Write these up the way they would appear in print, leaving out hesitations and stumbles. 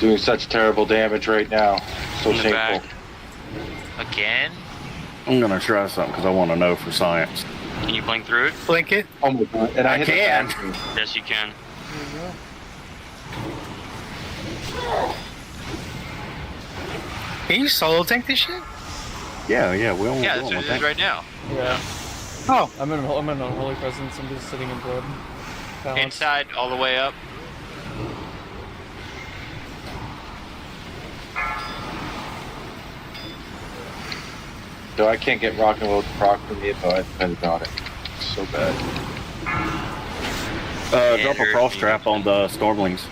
Doing such terrible damage right now. So In the shameful. back. Again? I'm gonna try something because I want to know for science. Can you blink through it? Blink it. Oh my god. And I hit the can. factory. Yes, you can. Can you solo tank this shit? Yeah, we only Yeah, that's what it is right now. Yeah. Oh, I'm in a holy presence. I'm just sitting in blood. Balance. Inside, all the way up. So I can't get rock and roll to proc from me, but I depended on it. So bad. Drop a cross trap on the Stormlings.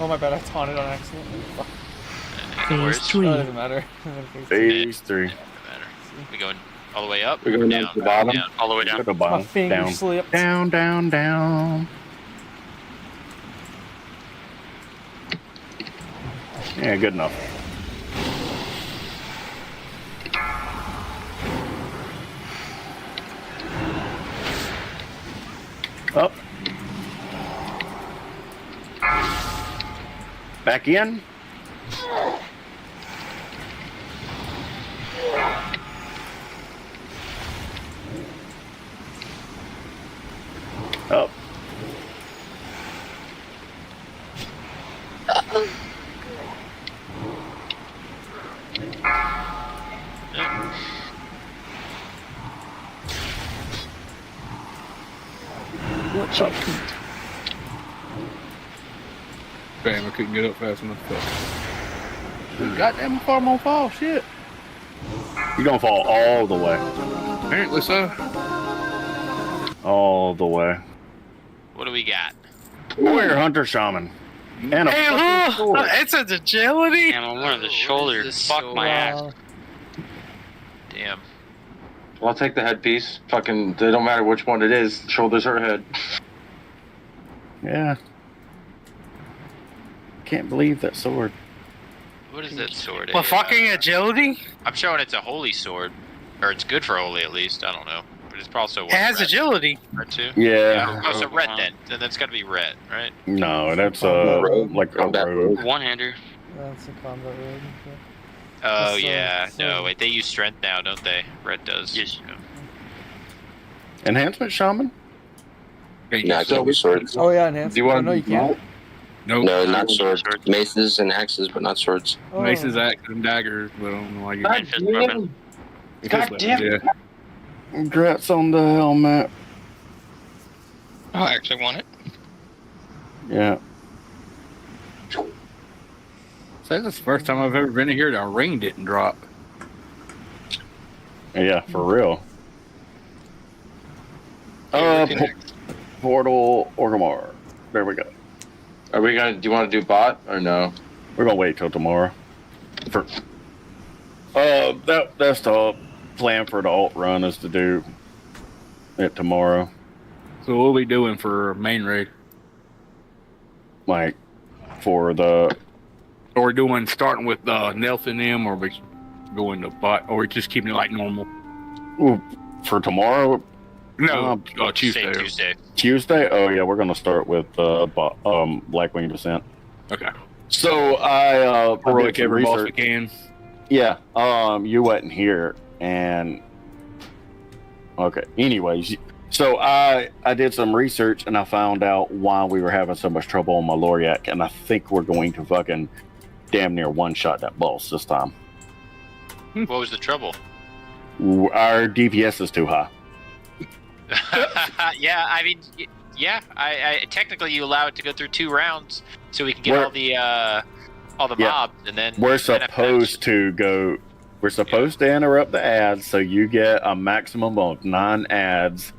Oh my bad, I taunted on accident. Fuck. Phase Oh, it doesn't matter. Phase 3. Doesn't matter. We going all the way up? We're going down. down to the bottom. Down, all the way down. Go to the My bottom. finger Down. slipped. Down, down, down. Yeah, good enough. Up. Back in. Up. Watch out. Damn, I couldn't get up fast enough. Goddamn, farm on fall, shit. You're gonna fall all the way. Apparently so. All the way. What do we got? Warrior Hunter Shaman. And a hey, fucking sword. look! It's a agility. Damn, I'm one of the shoulders. this Fuck so my ass. loud? Damn. I'll take the headpiece. Fucking, it don't matter which one it is. Shoulders or head. Yeah. Can't believe that sword. What is that sword? Well, fucking agility. I'm showing it's a holy sword. Or it's good for holy at least. I don't know. But it's also It has red. agility. Red too? Yeah. Oh, so red then. Then that's gotta be red, right? No, that's Rogue. like a Combat rogue. One-hander. That's a combat road. Oh, So- yeah. so- No, wait. They use strength now, don't they? Red does. Yes. Enhancement Shaman? No, I can't do swords. Oh yeah, enhanced. Do you want oh, no, you can't. Nope. No, not swords. Maces and axes, but not swords. Oh. Maces, axes, and daggers, but I don't know why you God fist damn weapon. it. God damn it. Yeah. Congrats on the helmet. I actually want it. Yeah. So this is the first time I've ever been in here that a ring didn't drop. Yeah, for real. Okay, next. Portal Orgrimmar. There we go. Are we gonna, do you want to do bot or no? We're gonna wait till tomorrow. For that's the plan for the alt run is to do it tomorrow. So what are we doing for main raid? Like for the Are we doing starting with Nelson M, or we going to bot, or we just keeping it like normal? for tomorrow No, Tuesday. Same Tuesday. Tuesday. Oh yeah, we're gonna start with Blackwing Descent. Okay. So I Heroic did some every boss we research. can. Yeah. You wasn't here, and okay. Anyways, so I did some research and I found out why we were having so much trouble on my Loriak, and I think we're going to fucking damn near one shot that boss this time. What was the trouble? Our DPS is too high. Yeah, I mean, yeah. I technically you allow it to go through 2 rounds, so we can get We're- all the Yeah. mobs, and then We're then supposed to go. We're supposed to interrupt the ads, so you get a maximum of 9 ads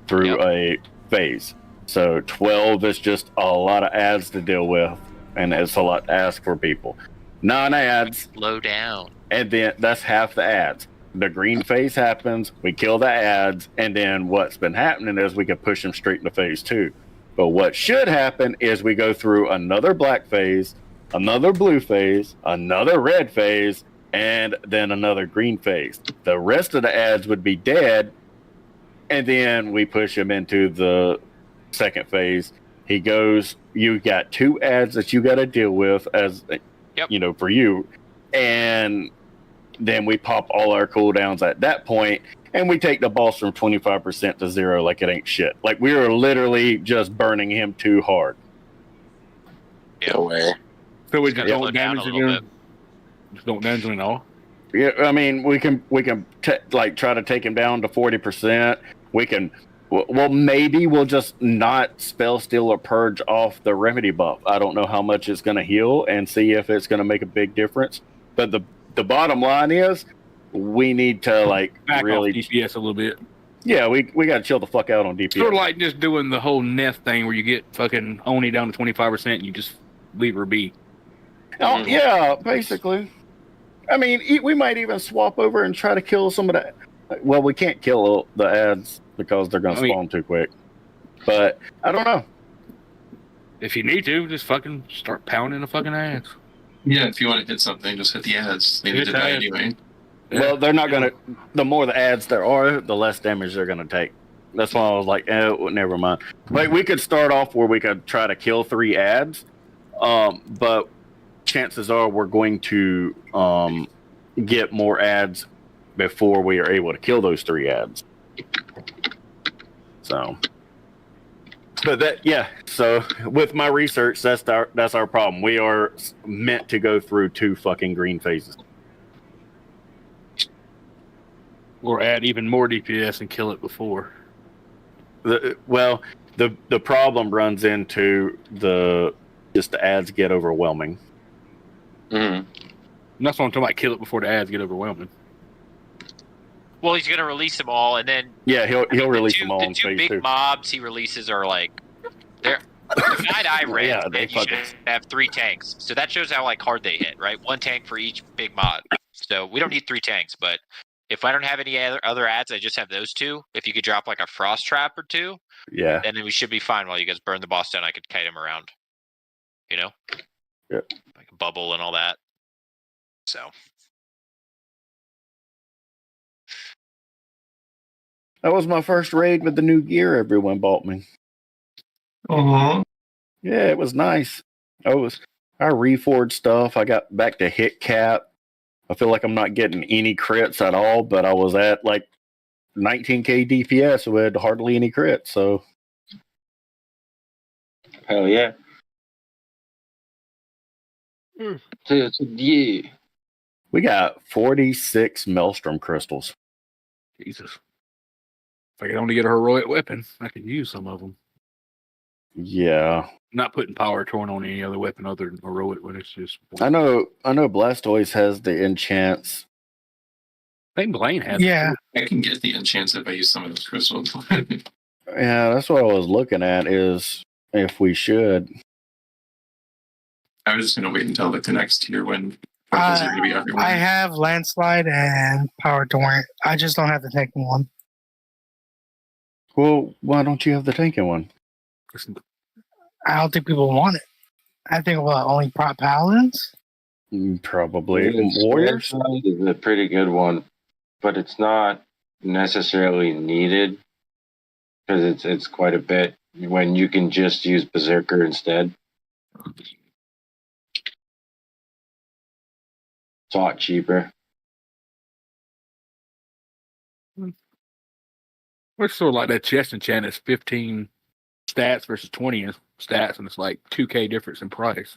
through a phase. So 12 is just a lot of ads to deal with, and it's a lot to ask for people. 9 ads, slow down. and then that's half the ads. The green phase happens, we kill the ads, and then what's been happening is we can push them straight into phase 2. But what should happen is we go through another black phase, another blue phase, another red phase, and then another green phase. The rest of the ads would be dead, and then we push them into the second phase, He goes, you got 2 ads that you got to deal with as, for you. And then we pop all our cooldowns at that point, and we take the boss from 25% to 0 like it ain't shit. Like, we were literally just burning him too hard. No way. So we Just just gotta slow don't down damage a it. little bit. Just don't damage him at all. Yeah, I mean, we can try to take him down to 40%. We can, well, maybe we'll just not spell steal or purge off the remedy buff. I don't know how much it's going to heal and see if it's going to make a big difference. But the bottom line is, we need to Back really off DPS a little bit. Yeah, we got to chill the fuck out on DPS. Sort of like just doing the whole Neth thing where you get fucking Oni down to 25% and you just leave her be. Oh, yeah, basically. I mean, we might even swap over and try to kill some of the. Well, we can't kill the ads because they're going to spawn too quick. But I don't know. If you need to, just fucking start pounding the fucking ads. Yeah, if you want to hit something, just hit the ads. They need to die anyway. Yeah. Well, they're not going to. The more the ads there are, the less damage they're going to take. That's why I was like, never mind. Like, we could start off where we could try to kill 3 ads, but chances are we're going to get more ads before we are able to kill those 3 ads. So, but so with my research, that's our problem. We are meant to go through 2 fucking green phases. Or add even more DPS and kill it before. The problem runs into the ads get overwhelming. Mm. And that's what I'm talking about. Kill it before the ads get overwhelming. Well, he's gonna release them all, and then he'll release them all the in 2 phase big 2. mobs he releases are they're divide I ran. Yeah, they you should have 3 tanks, so that shows how hard they hit, right? 1 tank for each big mob. So we don't need 3 tanks, but if I don't have any other ads, I just have those 2. If you could drop a frost trap or 2, then we should be fine while you guys burn the boss down. I could kite him around, Yeah. like a bubble and all that. So that was my first raid with the new gear everyone bought me. Uh-huh. Yeah, it was nice. I reforged stuff. I got back to hit cap. I feel like I'm not getting any crits at all, but I was at 19k DPS with hardly any crits. So Hell yeah. Yeah. we got 46 Maelstrom crystals. Jesus. If I could only get a heroic weapon, I could use some of them. Yeah. Not putting power torn on any other weapon other than heroic when it's just. I know Blastoise has the enchants. I think Blaine has. Yeah. I can get the enchants if I use some of those crystals. Yeah, that's what I was looking at, is if we should. I was just going to wait until the next tier when purples are going to be everywhere. I have Landslide and Power Torrent. I just don't have the tanking one. Well, why don't you have the tanking one? I don't think people want it. I think only prop paladins. Probably warriors. Is a pretty good one, but it's not necessarily needed because it's quite a bit when you can just use Berserker instead. It's a lot cheaper. It's sort of like that chest enchant is 15 stats versus 20 stats, and it's 2k difference in price.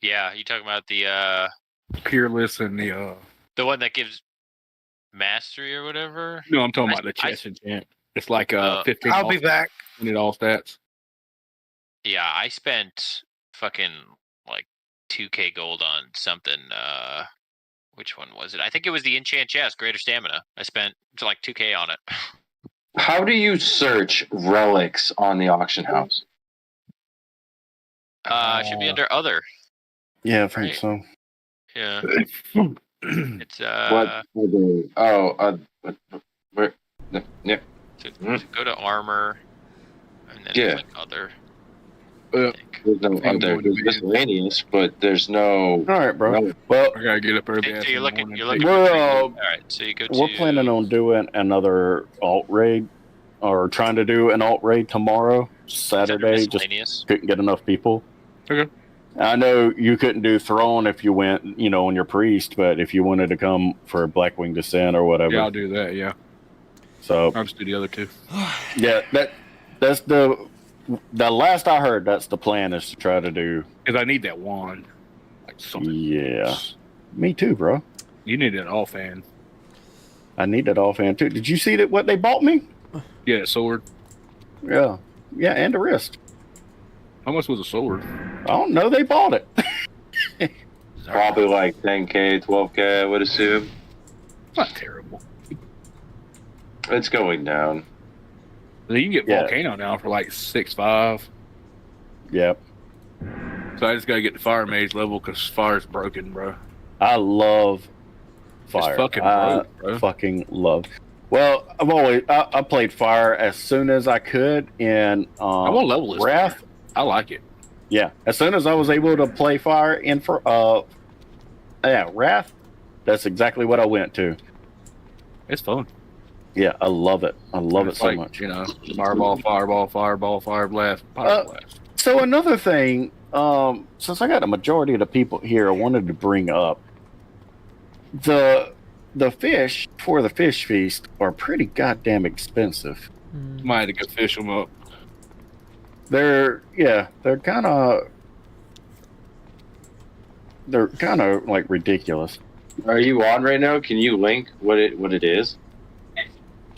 yeah, you talking about the Peerless and the one that gives mastery or whatever? no, I'm talking about the chest enchant. It's 15. I'll be back. All stats. Yeah, I spent fucking 2k gold on something. Which one was it? I think it was the enchant chest, greater stamina. I spent 2k on it. How do you search relics on the auction house? Should be under other. Yeah, I think so. Yeah. It's What? Where? Yep. to go to armor, and then Yeah. other. There's no other. There's miscellaneous, but there's no. All right, bro. No. Well, I gotta get up early. So you're looking. We're all right. So you go to. we're planning on doing another alt raid or trying to do an alt raid tomorrow, Saturday. Just Miscellaneous. couldn't get enough people. Okay. I know you couldn't do Throne if you went, on your priest, but if you wanted to come for Blackwing Descent or whatever. Yeah, I'll do that. Yeah. So I'll just do the other two. yeah, that's the last I heard. That's the plan, is to try to do. Because I need that wand. Like something. Yeah, me too, bro. You need an offhand. I need that offhand too. Did you see what they bought me? Yeah, sword. Yeah, and a wrist. How much was a sword? I don't know. They bought it. Probably like 10K, 12K, I would assume. Not terrible. It's going down. You can get Yeah. Volcano now for like 6.5. Yep. So I just gotta get the Fire Mage level because Fire's broken, bro. I love fire. fucking I broke, bro. fucking love. Well, I played fire as soon as I could in I want to level this. Wrath. Fire. I like it. Yeah, as soon as I was able to play fire in for Wrath, that's exactly what I went to. It's fun. Yeah, I love it. I love it It's so like, much. Fireball, fire blast, fire blast. So another thing, since I got a majority of the people here, I wanted to bring up the fish for the fish feast are pretty goddamn expensive. Might have to go fish them up. They're kind of like ridiculous. Are you on right now? Can you link what it is?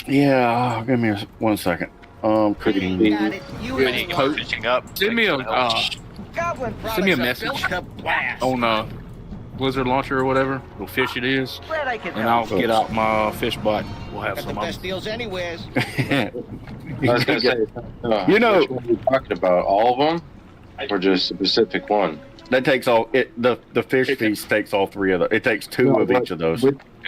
Yeah, give me 1 second. Pretty. When you go fishing up. Send me a message on Blizzard Launcher or whatever, what fish it is, and I'll get out my fish bot. We'll have some. Best deals anyways. I was gonna say, which one are you talking about? All of them, or just a specific one? That takes all it. The fish feast takes all three of them. It takes two of each of those.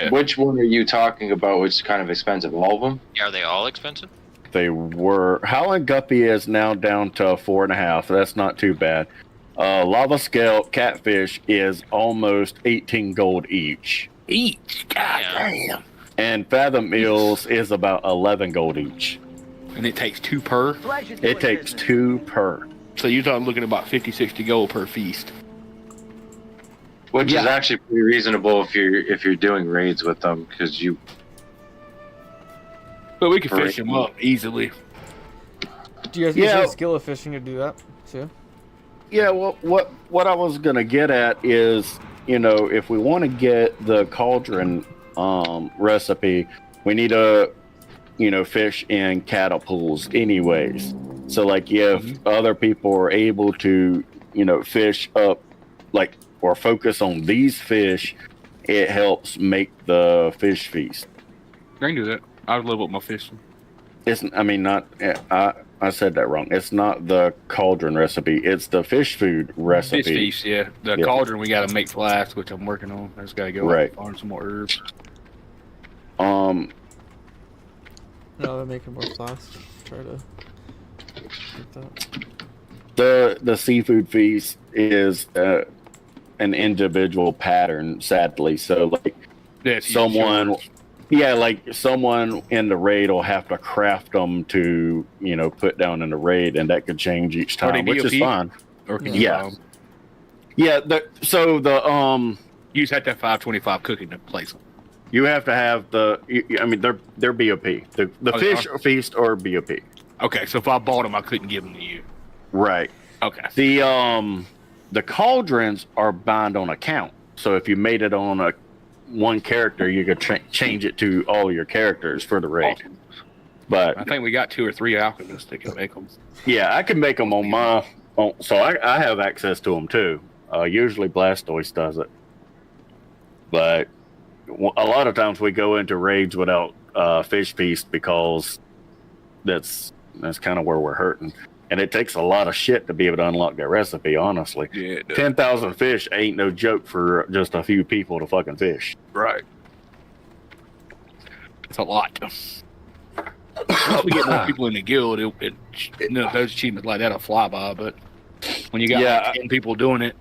Which one are you talking about? Which is kind of expensive? All of them? Yeah, are they all expensive? They were. Howling Guppy is now down to 4.5. That's not too bad. Lava Scale Catfish is almost 18 gold each. God damn. And Fathom Eels is about 11 gold each. And it takes 2 per? It takes 2 per. So you're talking looking at about 50, 60 gold per feast. Which is actually pretty reasonable if you're doing raids with them, because you. But we can fish them up easily. Do you guys use the skill of fishing to do that too? Yeah, well, what I was gonna get at is, if we want to get the cauldron recipe, we need to, fish in cattle pools anyways. So like if other people are able to, fish up, like, or focus on these fish, it helps make the fish feast. I can do that. I would level up my fishing. I said that wrong. It's not the cauldron recipe. It's the fish food recipe. Fish feast, yeah. The cauldron we got to make flasks, which I'm working on. I just got to go and farm some more herbs. No, they're making more flasks. Try to get that. The seafood feast is an individual pattern, sadly. So like someone in the raid will have to craft them to put down in the raid, and that could change each time, which is fine. Or can you buy them? Yeah. You just have to have 525 cooking to place them. You have to have they're BOP. The fish feast or BOP. Okay, so if I bought them, I couldn't give them to you. Right. Okay. The cauldrons are bound on account. So if you made it on one character, you could change it to all your characters for the raid. Awesome. But I think we got 2 or 3 alchemists that can make them. Yeah, I can make them on my. So I have access to them too. Usually Blastoise does it, but a lot of times we go into raids without fish feast because that's kind of where we're hurting. And it takes a lot of shit to be able to unlock that recipe, honestly. Yeah, 10,000 fish ain't no joke for just a few people to fucking fish. Right. It's a lot. Once we get more people in the guild, those achievements like that will fly by. But when you got 10 people doing it,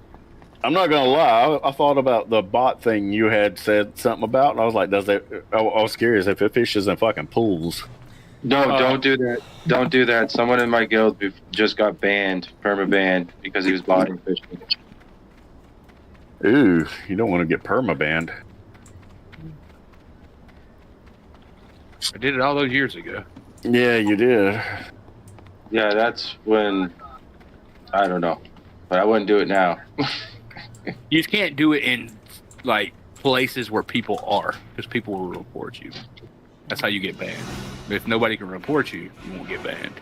I'm not gonna lie. I thought about the bot thing you had said something about, and I was like, I was curious if it fishes in fucking pools. No, don't do that. Don't do that. Someone in my guild just got banned, perma-banned, because he was botting fishing. Ooh, you don't want to get perma-banned. I did it all those years ago. Yeah, you did. Yeah, that's when... I don't know. But I wouldn't do it now. You just can't do it in, like, places where people are, because people will report you. That's how you get banned. But if nobody can report you, you won't get banned.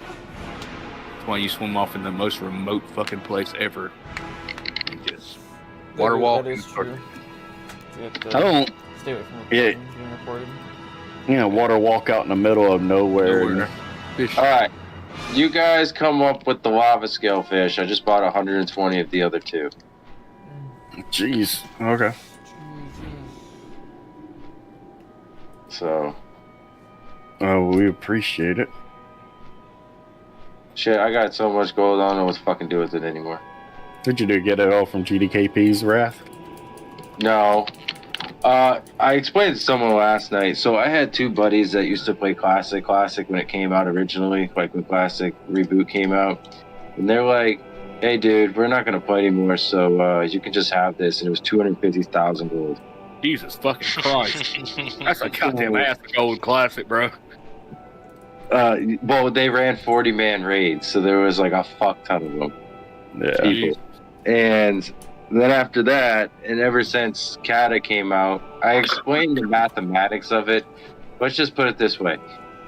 That's why you swim off in the most remote fucking place ever. And just water walk. That is true. I don't... Stay away from Yeah. being reported. You know, water walk out in the middle of nowhere. Fish. Alright. You guys come up with the lava scale fish. I just bought 120 of the other two. Jeez. Okay. So... Oh, we appreciate it. Shit, I got so much gold, I don't know what to fucking do with it anymore. Did you do get it all from GDKP's Wrath? No. I explained to someone last night. So I had two buddies that used to play Classic when it came out originally, like when Classic Reboot came out. And they're like, hey dude, we're not going to play anymore, so you can just have this. And it was 250,000 gold. Jesus fucking Christ. That's a goddamn ass of gold classic, bro. Well, they ran 40-man raids, so there was like a fuck ton of them. Yeah. People. And then after that, and ever since Kata came out, I explained the mathematics of it. Let's just put it this way.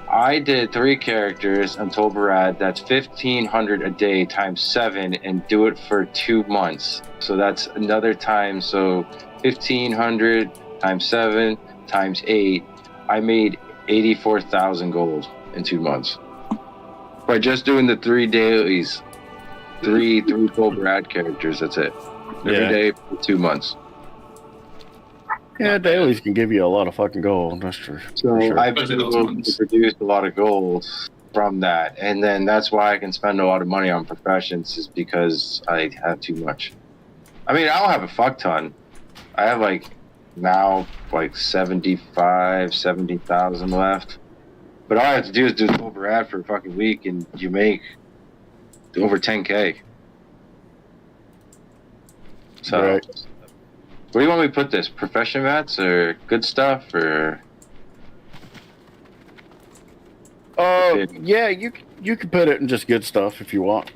I did 3 characters on Tolbarad. That's 1,500 a day times 7 and do it for 2 months. So that's another time. So 1,500 times 7 times 8. I made 84,000 gold in 2 months. By just doing the 3 dailies, three Tolbarad characters, that's it. Every day for 2 months. Yeah, dailies can give you a lot of fucking gold. That's true. So Sure. I've been able to produce a lot of gold from that. And then that's why I can spend a lot of money on professions, is because I have too much. I mean, I don't have a fuck ton. I have like now like 70,000 left. But all I have to do is do Tolbarad for a fucking week and you make over 10K. So, Right. where do you want me to put this? Profession mats or good stuff or? Yeah, you can put it in just good stuff if you want.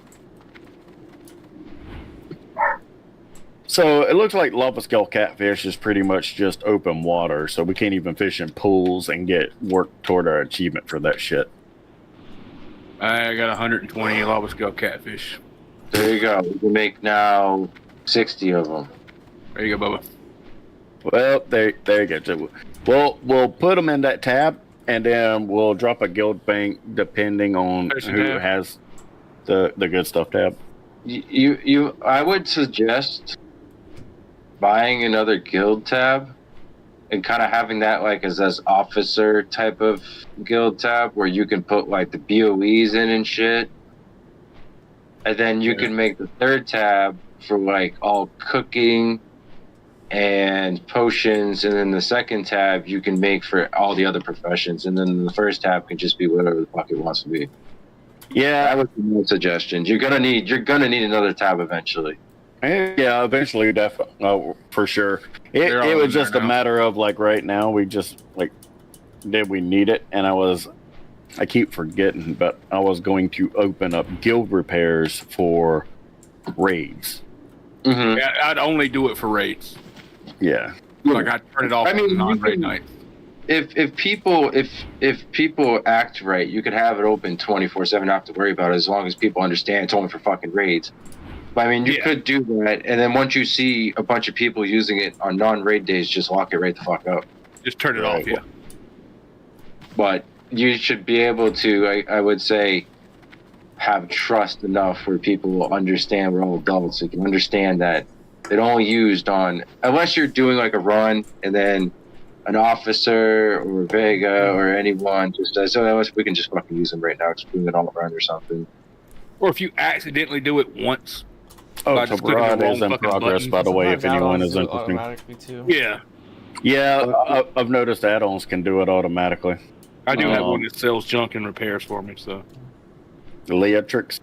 So it looks like lava scale catfish is pretty much just open water, so we can't even fish in pools and get work toward our achievement for that shit. I got 120 lava scale catfish. There you go. We can make now 60 of them. There you go, Bubba. Well, there you go. We'll put them in that tab, and then we'll drop a guild bank depending on who has the good stuff tab. I would suggest buying another guild tab and kind of having that like as officer type of guild tab where you can put like the BOEs in and shit. And then you can make the third tab for like all cooking and potions, and then the second tab you can make for all the other professions, and then the first tab can just be whatever the fuck it wants to be. Yeah, that would be my suggestion. You're gonna need another tab eventually. Yeah, eventually, definitely, for sure. It was just a matter of like right now we just like did we need it, and I keep forgetting, but I was going to open up guild repairs for raids. Mm-hmm. Yeah, I'd only do it for raids. Yeah, like I'd turn it off on non-raid night. If people act right, you could have it open 24/7, not have to worry about it, as long as people understand it's only for fucking raids. But I mean, you could do that, and then once you see a bunch of people using it on non-raid days, just lock it right the fuck up. Just turn it off, yeah. But you should be able to, I would say, have trust enough where people will understand we're all adults. They can understand that it only used on, unless you're doing like a run and then an officer or Vega or anyone just says, so we can just fucking use them right now, just bring it all around or something. Or if you accidentally do it once. Oh, Tolbarad is in progress, by the way, if anyone is interested. Automatically too. Yeah. Yeah, I've noticed add-ons can do it automatically. I do have one that sells junk and repairs for me, so Leatrix.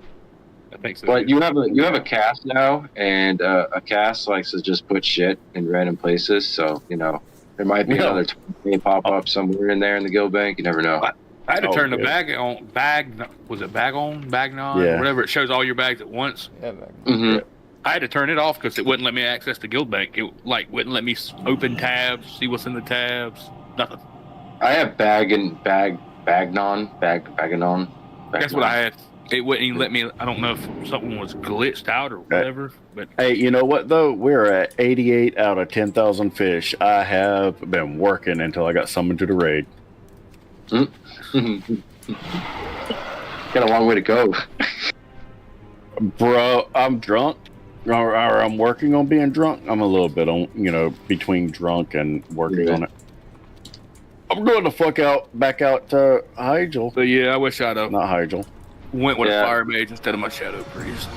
I think so. But you have a cast now, and a cast likes to just put shit in random places. So there might be another 20 pop up somewhere in there in the guild bank. You never know. I had to turn the bag on. Was it Bagnon? Yeah. Whatever. It shows all your bags at once. Yeah, back. Mm-hmm. I had to turn it off because it wouldn't let me access the guild bank. It wouldn't let me open tabs, see what's in the tabs. Nothing. I have Bagnon. That's what I had. It wouldn't even let me. I don't know if something was glitched out or whatever. But Hey, you know what though? We're at 88 out of 10,000 fish. I have been working until I got summoned to the raid. Got a long way to go. Bro, I'm drunk. Or I'm working on being drunk. I'm a little bit on, between drunk and working on it. I'm going to back out to Hygel. so yeah, I wish I'd have Not Hygel. went with a fire mage instead of my shadow priest.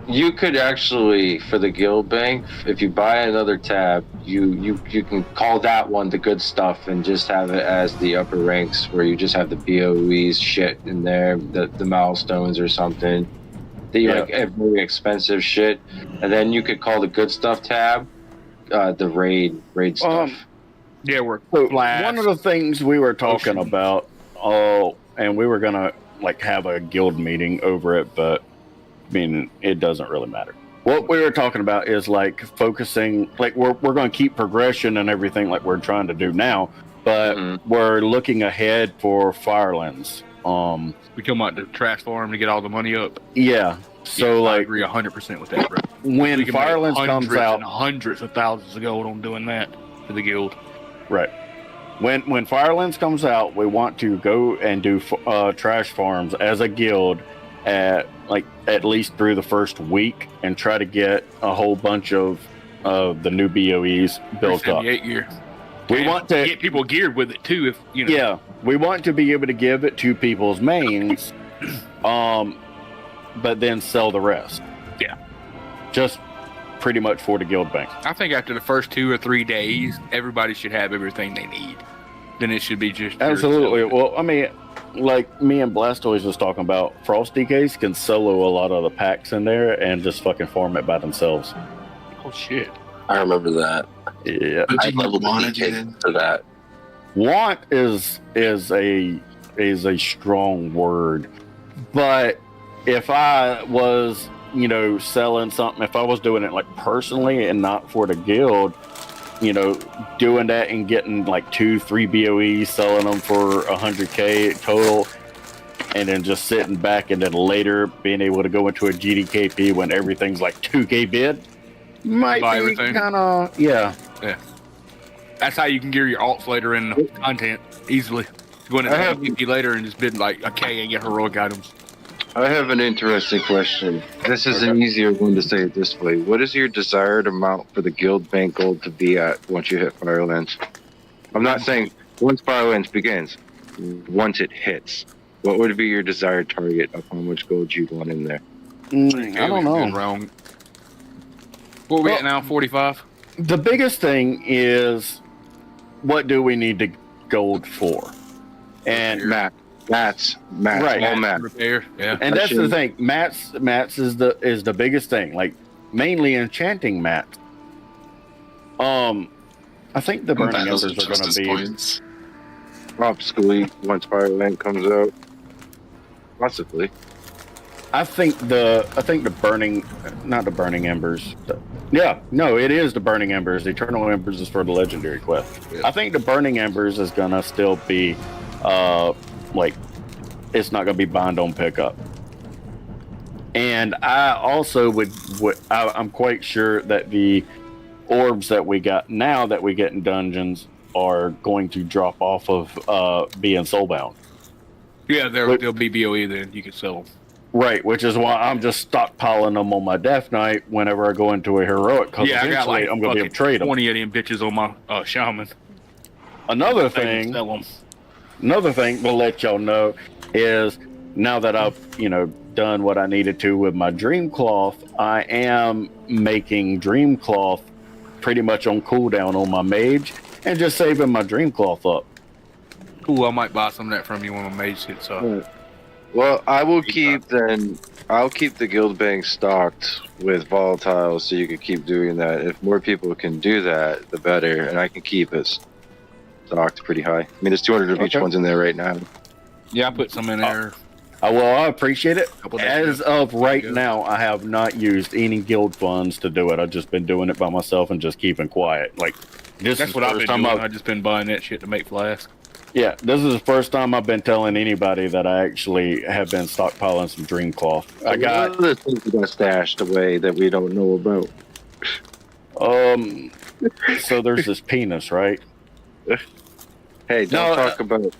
You could actually, for the guild bank, if you buy another tab, you can call that one the good stuff and just have it as the upper ranks where you just have the BOEs shit in there, the milestones or something. Like very expensive shit, and then you could call the good stuff tab the raid stuff. Yeah, we're one of the things we were talking about, and we were gonna have a guild meeting over it, but it doesn't really matter. What we were talking about is focusing, we're going to keep progression and everything like we're trying to do now, but we're looking ahead for Firelands. we come out to trash farm to get all the money up. Yeah. So I agree 100% with that, bro. When Firelands comes out, and hundreds of thousands of gold on doing that for the guild. Right. When Firelands comes out, we want to go and do trash farms as a guild at least through the first week and try to get a whole bunch of the new BOEs built up. Gear. We want to get people geared with it too. If Yeah, we want to be able to give it to people's mains, but then sell the rest. Yeah. Just pretty much for the guild bank. I think after the first 2 or 3 days, everybody should have everything they need. Then it should be just absolutely. Well, I mean, like me and Blastoise was talking about, Frost DKs can solo a lot of the packs in there and just fucking farm it by themselves. Oh shit! I remember that. Yeah, I leveled the DK for that. Want is a strong word, but if I was selling something, if I was doing it personally and not for the guild, doing that and getting 2-3 BOEs, selling them for 100K total, and then just sitting back and then later being able to go into a GDKP when everything's 2K bid might buy be kind of yeah. That's how you can gear your alts later in the content easily. Go into PvP later and just bid a K and get heroic items. I have an interesting question. This is an easier one to say it this way. What is your desired amount for the guild bank gold to be at once you hit Firelands? I'm not saying once Firelands begins. Once it hits, what would be your desired target of how much gold you'd want in there? I don't know. Wrong. What are we at now? 45? The biggest thing is, what do we need the gold for? And Mats, right? All mats. Repair, yeah. And that's the thing. Mats is the biggest thing. Mainly enchanting mats. I think the burning embers are going to be points. Probably once Fireland comes out. Possibly. I think the burning, not the burning embers. It is the burning embers. The eternal embers is for the legendary quest. Yeah. I think the burning embers is gonna still be, it's not gonna be bind on pickup. And I also I'm quite sure that the orbs that we got now that we get in dungeons are going to drop off of being soulbound. Yeah, they'll be BOE then. You can sell them. Right, which is why I'm just stockpiling them on my Death Knight whenever I go into a heroic. Because eventually I'm going to be able to trade them. 20 of them bitches on my shaman. Another thing to let y'all know is now that I've done what I needed to with my Dream Cloth, I am making Dream Cloth pretty much on cooldown on my mage and just saving my Dream Cloth up. cool. I might buy some of that from you when my mage hits up. Well, I'll keep the guild bank stocked with volatiles so you can keep doing that. If more people can do that, the better, and I can keep it stocked pretty high. I mean, there's 200 of each one's in there right now. Yeah, I put some in there. Well, I appreciate it. Couple days As ago. of right Good. now, I have not used any guild funds to do it. I've just been doing it by myself and just keeping quiet. Like, this That's is what the I've first been time doing. I've just been buying that shit to make flasks. Yeah, this is the first time I've been telling anybody that I actually have been stockpiling some dream cloth. I got other things we got stashed away that we don't know about. so there's this penis, right? Hey, don't talk about.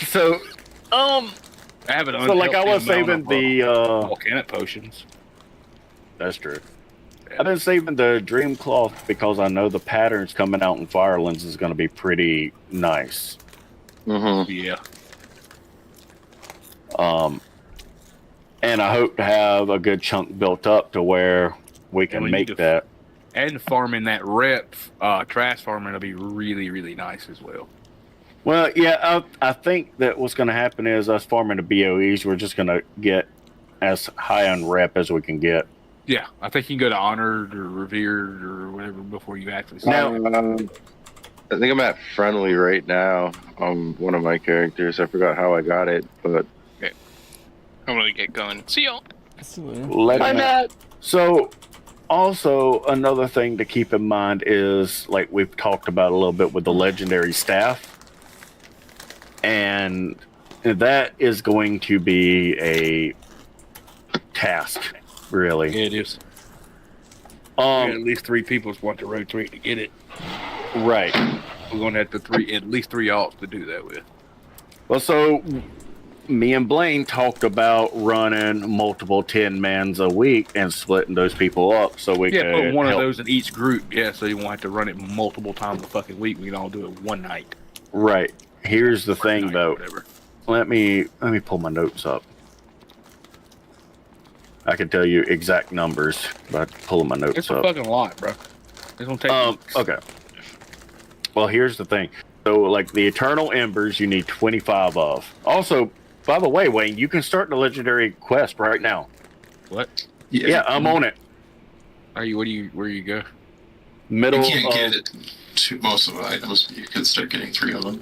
So I have an so like I was unhealthy saving amount the of, volcanic potions. that's true. I've been saving the dream cloth because I know the patterns coming out in Firelands is going to be pretty nice. Mm-hmm. Yeah. And I hope to have a good chunk built up to where we can we make need to- that. And farming that rep, trash farming will be really, really nice as well. Well, yeah, I think that what's going to happen is us farming the BOEs, we're just going to get as high on rep as we can get. Yeah, I think you can go to honored or revered or whatever before you actually Now- I think I'm at friendly right now on one of my characters. I forgot how I got it, but I'm gonna get going. See y'all. So, also another thing to keep in mind is, like we've talked about a little bit with the legendary staff, and that is going to be a task, really. Yeah, it is. At least 3 people want to rotate to get it. Right. We're gonna have to at least 3 alts to do that with. Well, so me and Blaine talked about running multiple 10-mans a week and splitting those people up so we Yeah, could put one help. of those in each group. Yeah, so you won't have to run it multiple times a fucking week. We can all do it one night. Right. Here's the thing, Night, though. whatever. Let me pull my notes up. I can tell you exact numbers, but I'm pulling my notes It's a up. fucking lot, bro. It's gonna take weeks. Okay. Well, here's the thing. So, like the Eternal Embers, you need 25 of. Also, by the way, Wayne, you can start the legendary quest right now. What? Yeah, I'm on it. Are you? Where you go? Middle. You can't get it to most of the items, but you can start getting 3 of them.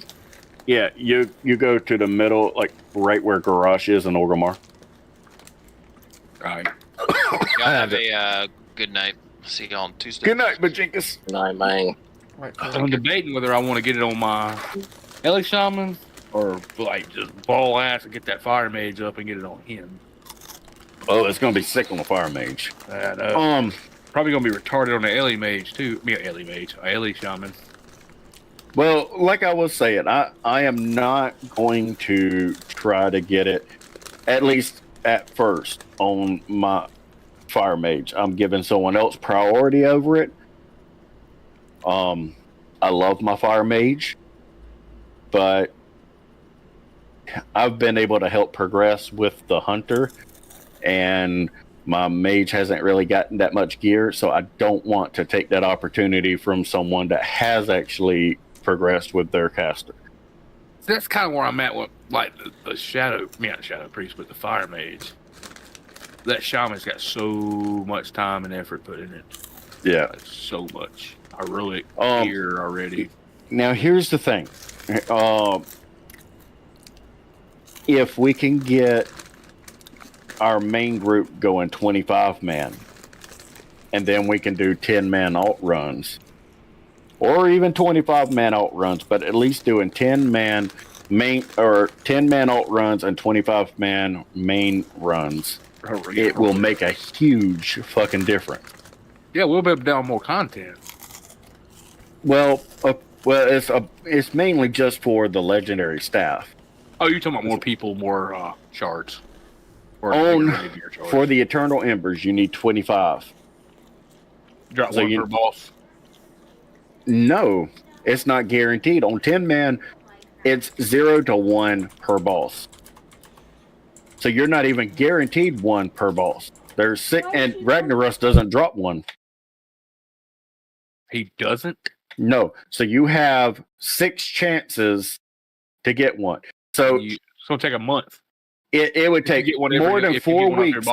Yeah, you go to the middle, like right where Garage is in Orgrimmar. All right. Y'all have a good night. See y'all on Tuesday. Good night, Bajinkus. Night, man. Right, I'm debating whether I want to get it on my Ellie Shaman or like just ball ass and get that Fire Mage up and get it on him. Oh, it's gonna be sick on the Fire Mage. Probably gonna be retarded on the Ellie Mage too. Ellie Shaman. Well, like I was saying, I am not going to try to get it, at least at first, on my Fire Mage. I'm giving someone else priority over it. I love my Fire Mage, but I've been able to help progress with the Hunter, and my Mage hasn't really gotten that much gear, so I don't want to take that opportunity from someone that has actually progressed with their caster. So that's kind of where I'm at with like the Shadow, not Shadow Priest, but the Fire Mage. That Shaman's got so much time and effort put in it. Yeah. Like, so much. Heroic Um, gear already. Now, here's the thing. If we can get our main group going 25-man, and then we can do 10-man alt runs, or even 25-man alt runs, but at least doing 10-man main or 10-man alt runs and 25-man main runs, it will make a huge fucking difference. Yeah, we'll be able to down more content. Well, it's mainly just for the legendary staff. Oh, you're talking about more people, more shards. Or bigger shards. For the Eternal Embers, you need 25. Drop so one per boss. No, it's not guaranteed. On 10-man, it's 0 to 1 per boss. So you're not even guaranteed 1 per boss. There's 6, and Ragnarus doesn't drop 1. He doesn't? No. So you have 6 chances to get one. So It's gonna take a month. it would take Get one more than 4 weeks.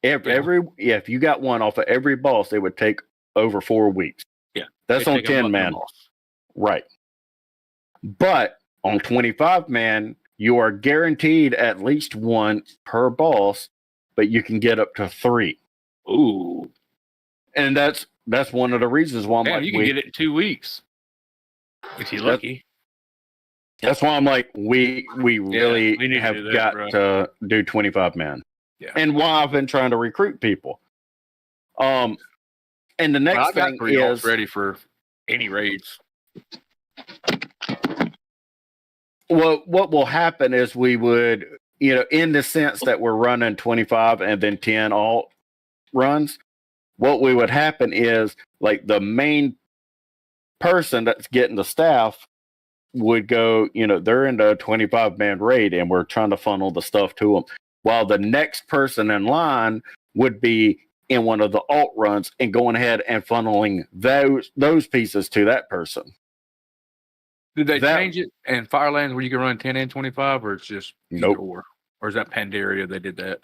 If you got one off of every boss, it would take over 4 weeks. Yeah, that's on 10 man. Right. But on 25 man, you are guaranteed at least one per boss, but you can get up to 3. Ooh. And that's one of the reasons why I'm like, you can get it in 2 weeks if you're lucky. That's why I'm like, we really have got to do 25 man. Yeah. And why I've been trying to recruit people. And the next thing is ready for any raids. Well, what will happen is we would, in the sense that we're running 25 and then 10 alt runs, what we would happen is like the main person that's getting the staff would go, they're in the 25 man raid and we're trying to funnel the stuff to them. While the next person in line would be in one of the alt runs and going ahead and funneling those pieces to that person. Did they change it in Firelands where you can run 10 and 25, or it's just nope? Or is that Pandaria they did that?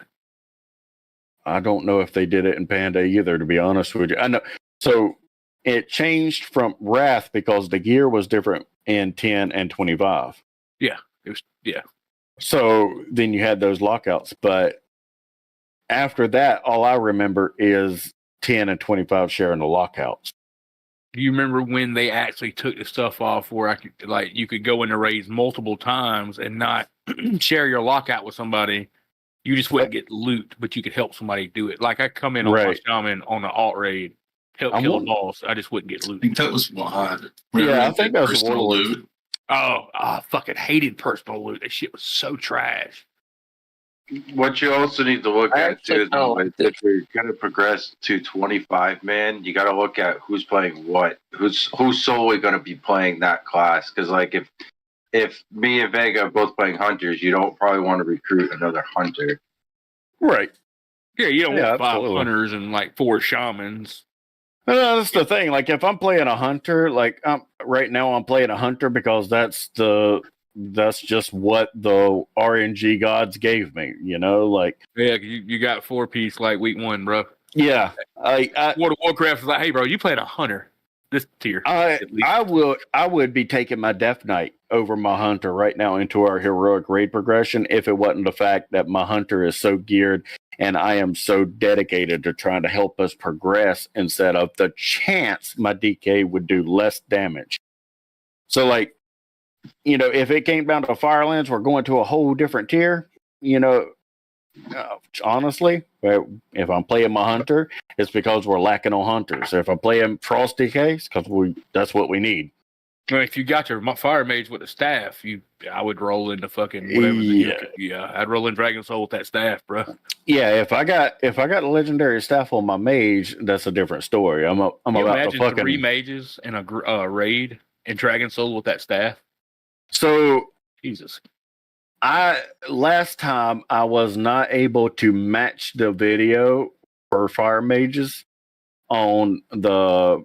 I don't know if they did it in Panda either, to be honest with you. I know. So it changed from Wrath because the gear was different in 10 and 25. Yeah. It was, yeah. So then you had those lockouts. But after that, all I remember is 10 and 25 sharing the lockouts. Do you remember when they actually took the stuff off where you could go into raids multiple times and not share your lockout with somebody? You just wouldn't get loot, but you could help somebody do it. Like I come in on my shaman on the alt raid, help kill a boss. I just wouldn't get loot. I think that was mod. Yeah, I think that was personal loot. Oh, I fucking hated personal loot. That shit was so trash. What you also need to look at too is if you're gonna progress to 25 man, you got to look at who's playing what, who's solely gonna be playing that class. Because like if me and Vega are both playing hunters, you don't probably want to recruit another hunter. Right. Yeah, you don't want 5 hunters and like 4 shamans. That's the thing. Like if I'm playing a hunter, like right now I'm playing a hunter because that's just what the RNG gods gave me, like. Yeah, you got 4-piece like week 1, bro. Yeah. World of Warcraft was like, hey, bro, you playing a hunter. This tier. I would be taking my Death Knight over my hunter right now into our heroic raid progression if it wasn't the fact that my hunter is so geared and I am so dedicated to trying to help us progress instead of the chance my DK would do less damage. So like, if it came down to Firelands, we're going to a whole different tier. Honestly, if I'm playing my hunter, it's because we're lacking on hunters. If I'm playing Frost DKs, because that's what we need. Well, if you got your fire mage with a staff, I would roll into fucking whatever. I'd roll in Dragon Soul with that staff, bro. Yeah, if I got a legendary staff on my mage, that's a different story. I'm about to fucking 3 mages in a raid in Dragon Soul with that staff. So Jesus. Last time I was not able to match the video for fire mages on the.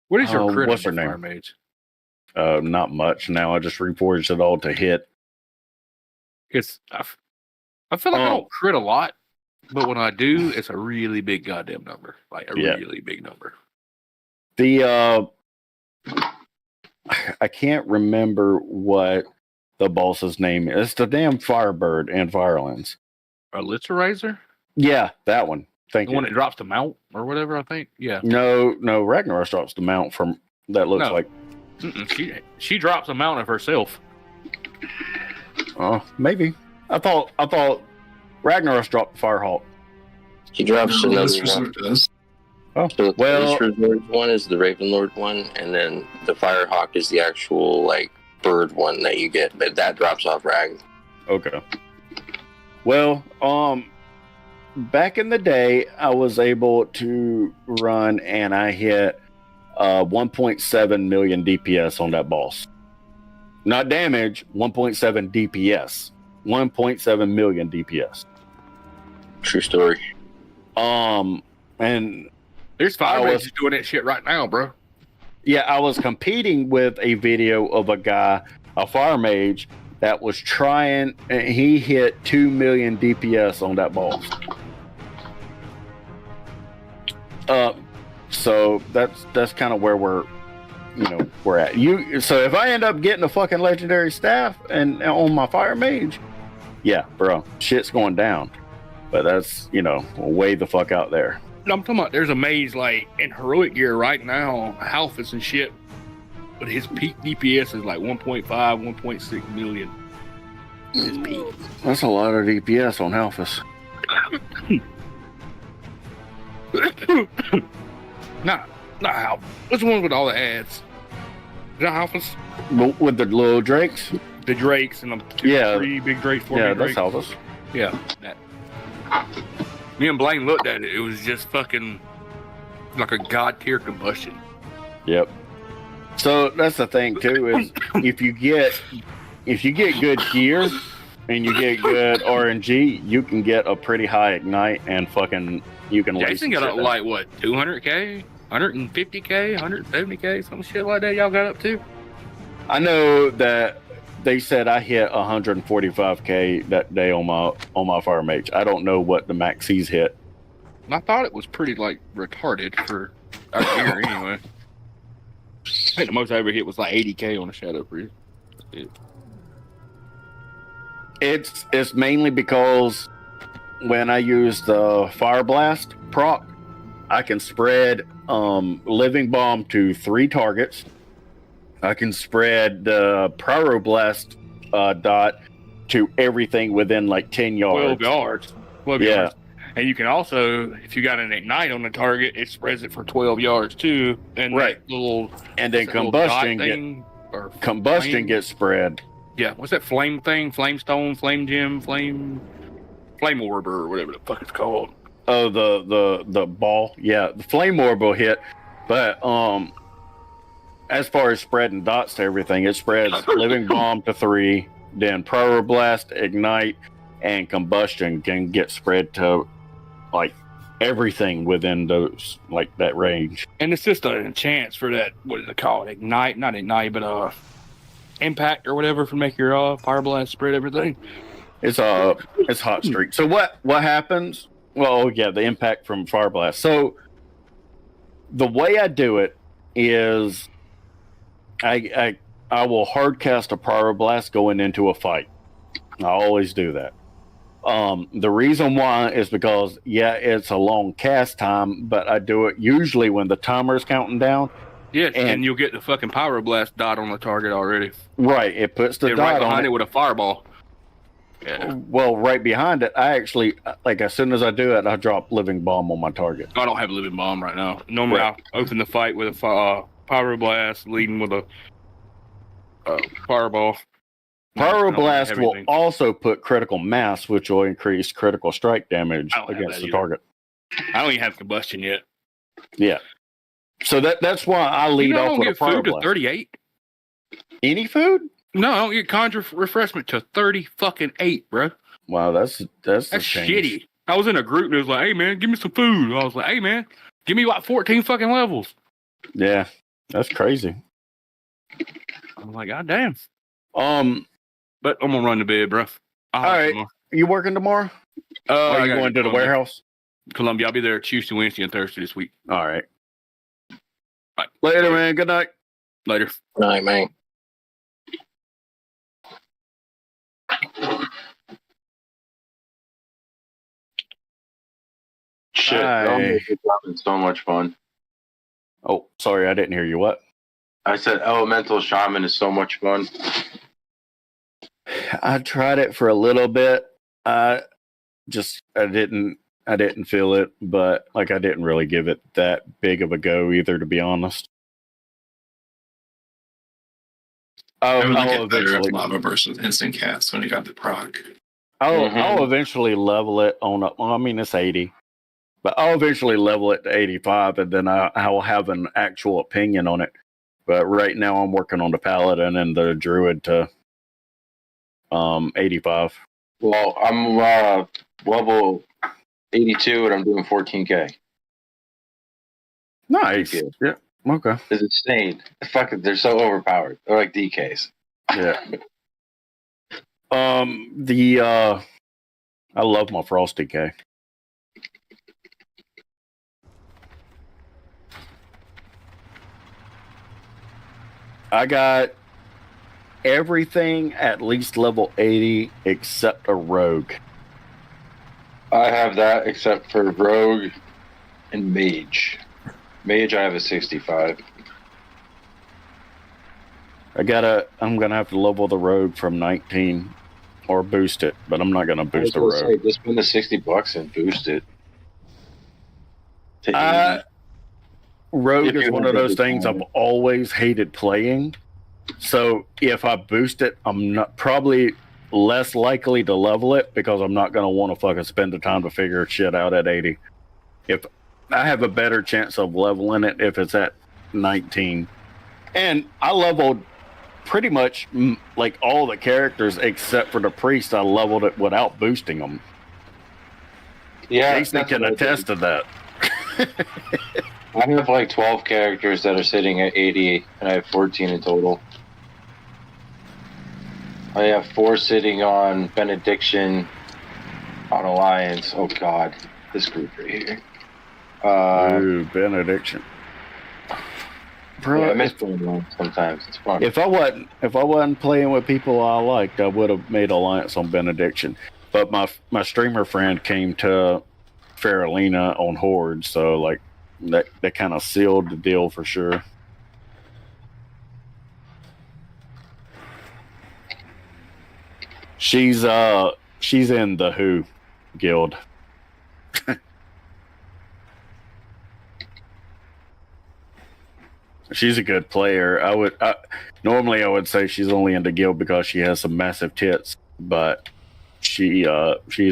What is your crit what's her name? Fire mage? Not much. Now I just reforged it all to hit. Because I feel like I don't crit a lot, but when I do, it's a really big goddamn number. Like a really big number. I can't remember what the boss's name is. It's the damn Firebird in Firelands. Litzerizer? Yeah, that one. Thank you. The one that drops the mount or whatever, I think. Yeah. No, Ragnaros drops the mount from that looks like. She drops a mount of herself. Oh, maybe. I thought Ragnaros dropped the Firehawk. He drops another one. Oh, so the Resort one is the Ravenlord one, and then the Firehawk is the actual like bird one that you get, but that drops off Rag. Okay. Well, back in the day, I was able to run and I hit 1.7 million DPS on that boss. Not damage, 1.7 DPS. 1.7 million DPS. True story. And there's fire mages doing that shit right now, bro. Yeah, I was competing with a video of a guy a fire mage that was trying. He hit 2 million DPS on that boss. So that's kind of where we're at. So if I end up getting a fucking legendary staff and on my fire mage, yeah, bro, shit's going down. But that's way the fuck out there. I'm talking about there's a mage like in heroic gear right now, Halphus and shit, but his peak DPS is like 1.5, 1.6 million. His peak. That's a lot of DPS on Halphus. Not Halphus. What's the one with all the ads? Is that Halphus? With the little drakes? The drakes and the 3 big drakes, 4 big drakes. Yeah, that's Halphus. Yeah. That. Me and Blaine looked at it. It was just fucking like a god tier combustion. Yep. So that's the thing too, is if you get good gear and you get good RNG, you can get a pretty high ignite and fucking you can. Jason got up like what, 200k, 150k, 170k, some shit like that. Y'all got up to? I know that they said I hit 145k that day on my fire mage. I don't know what the max he's hit. I thought it was pretty like retarded for our gear anyway. I think the most I ever hit was like 80k on a Shadow Priest. It's mainly because when I use the Fire Blast proc, I can spread Living Bomb to 3 targets. I can spread the Pyroblast dot to everything within like 10 yards. 12 yards. 12 yards. And you can also, if you got an ignite on the target, it spreads it for 12 yards too. And and then combustion gets spread. Yeah, what's that flame thing? Flame stone, flame gem, flame orb, or whatever the fuck it's called. Oh, the ball. Yeah, the flame orb will hit, but as far as spreading dots to everything, it spreads Living Bomb to 3, then Pyroblast, Ignite, and Combustion can get spread to like everything within those that range. And it's just a chance for that. What is it called? Ignite, not ignite, but impact or whatever for make your Pyroblast spread everything. It's hot streak. So what happens? Well, yeah, the impact from Fire Blast. So the way I do it is I will hard cast a Pyroblast going into a fight. I always do that. The reason why is because it's a long cast time, but I do it usually when the timer is counting down. Yeah, and you'll get the fucking Pyroblast dot on the target already. Right, it puts the dot right behind on it with a fireball. Yeah. Well, right behind it, I actually as soon as I do it, I drop Living Bomb on my target. I don't have a Living Bomb right now. Normally, I open the fight with a Pyroblast, leading with a fireball. Pyroblast will also put critical mass, which will increase critical strike damage against the target. I don't even have combustion yet. Yeah. So that's why I lead off with a Pyroblast. Food to 38. Any food? No, I don't get Conjure Refreshment to 30 fucking 8, bro. Wow, that's shitty. I was in a group that was like, "Hey man, give me some food." I was like, "Hey man, give me like 14 fucking levels." Yeah, that's crazy. I'm like, God damn. But I'm gonna run to bed, bro. All right, you working tomorrow? Are you going to the warehouse? Columbia. I'll be there Tuesday, Wednesday, and Thursday this week. All right. Later, man. Good night. Later. Good night, man. Shit, it's so much fun. Oh, sorry, I didn't hear you. What? I said Elemental Shaman is so much fun. I tried it for a little bit. I didn't feel it, but I didn't really give it that big of a go either, to be honest. I'll eventually lava burst with instant cast when you got the proc. I'll eventually level it on up. Well, I mean, it's 80, but I'll eventually level it to 85, and then I'll have an actual opinion on it. But right now, I'm working on the Paladin and the Druid to 85. Well, I'm level 82, and I'm doing 14K. Nice. Yeah. Okay. It's insane. Fuck it, they're so overpowered. They're like DKs. Yeah. I love my Frosty K. I got everything at least level 80 except a rogue. I have that except for rogue and mage. Mage, I have a 65. I'm gonna have to level the rogue from 19 or boost it, but I'm not gonna boost the rogue. Just spend the $60 and boost it to 80. Rogue is one of those things I've always hated playing. So if I boost it, I'm not probably less likely to level it because I'm not going to want to fucking spend the time to figure shit out at 80. If I have a better chance of leveling it if it's at 19. And I leveled pretty much like all the characters except for the priest. I leveled it without boosting them. Yeah, Jason can attest to that. I have like 12 characters that are sitting at 80, and I have 14 in total. I have 4 sitting on Benediction, on Alliance. Oh god, this group right here. Ooh, Benediction. Bro, yeah, I miss playing alone sometimes. It's fun. If I wasn't playing with people I liked, I would have made Alliance on Benediction. But my streamer friend came to Faralina on Horde, so like that kind of sealed the deal for sure. She's in the Who guild. She's a good player. Normally I would say she's only in the guild because she has some massive tits, but she's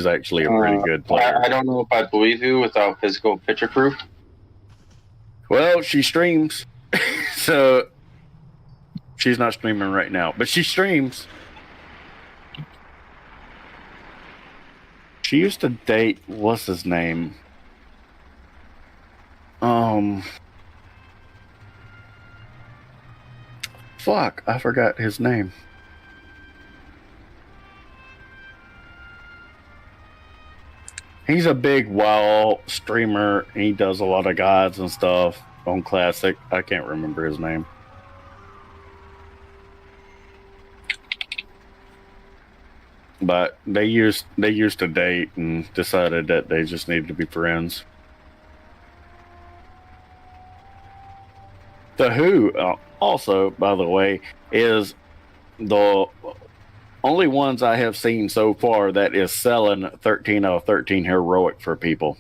actually a pretty good player. I don't know if I believe you without physical picture proof. Well, she streams, so she's not streaming right now, but she streams. She used to date, what's his name? Fuck, I forgot his name. He's a big WoW streamer. He does a lot of guides and stuff on Classic. I can't remember his name. But they used to date and decided that they just needed to be friends. The Who, also, by the way, is the only ones I have seen so far that is selling 13 out of 13 heroic for people.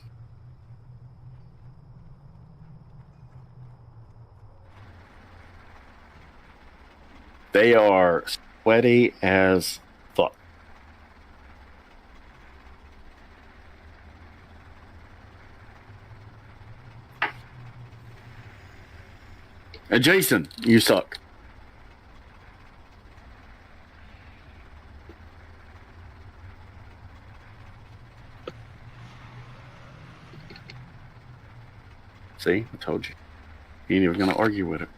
They are sweaty as fuck. Jason, you suck. See, I told you. You ain't even gonna argue with it.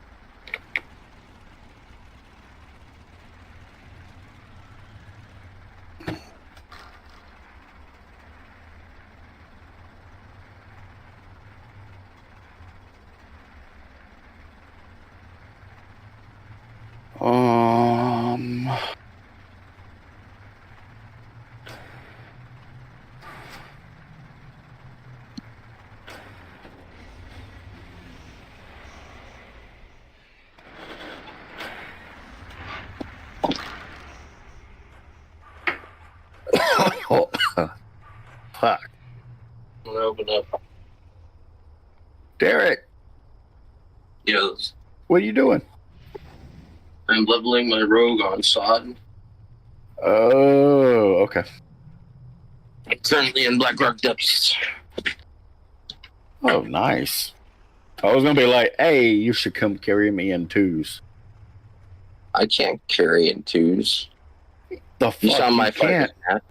Fuck. I'm gonna open up. Derek, Yes. what are you doing? I'm leveling my rogue on sod. Oh, okay. I'm currently in Blackrock Depths. Oh, nice. I was gonna be like, hey, you should come carry me in twos. I can't carry in twos. The fuck You saw my you can't? fight.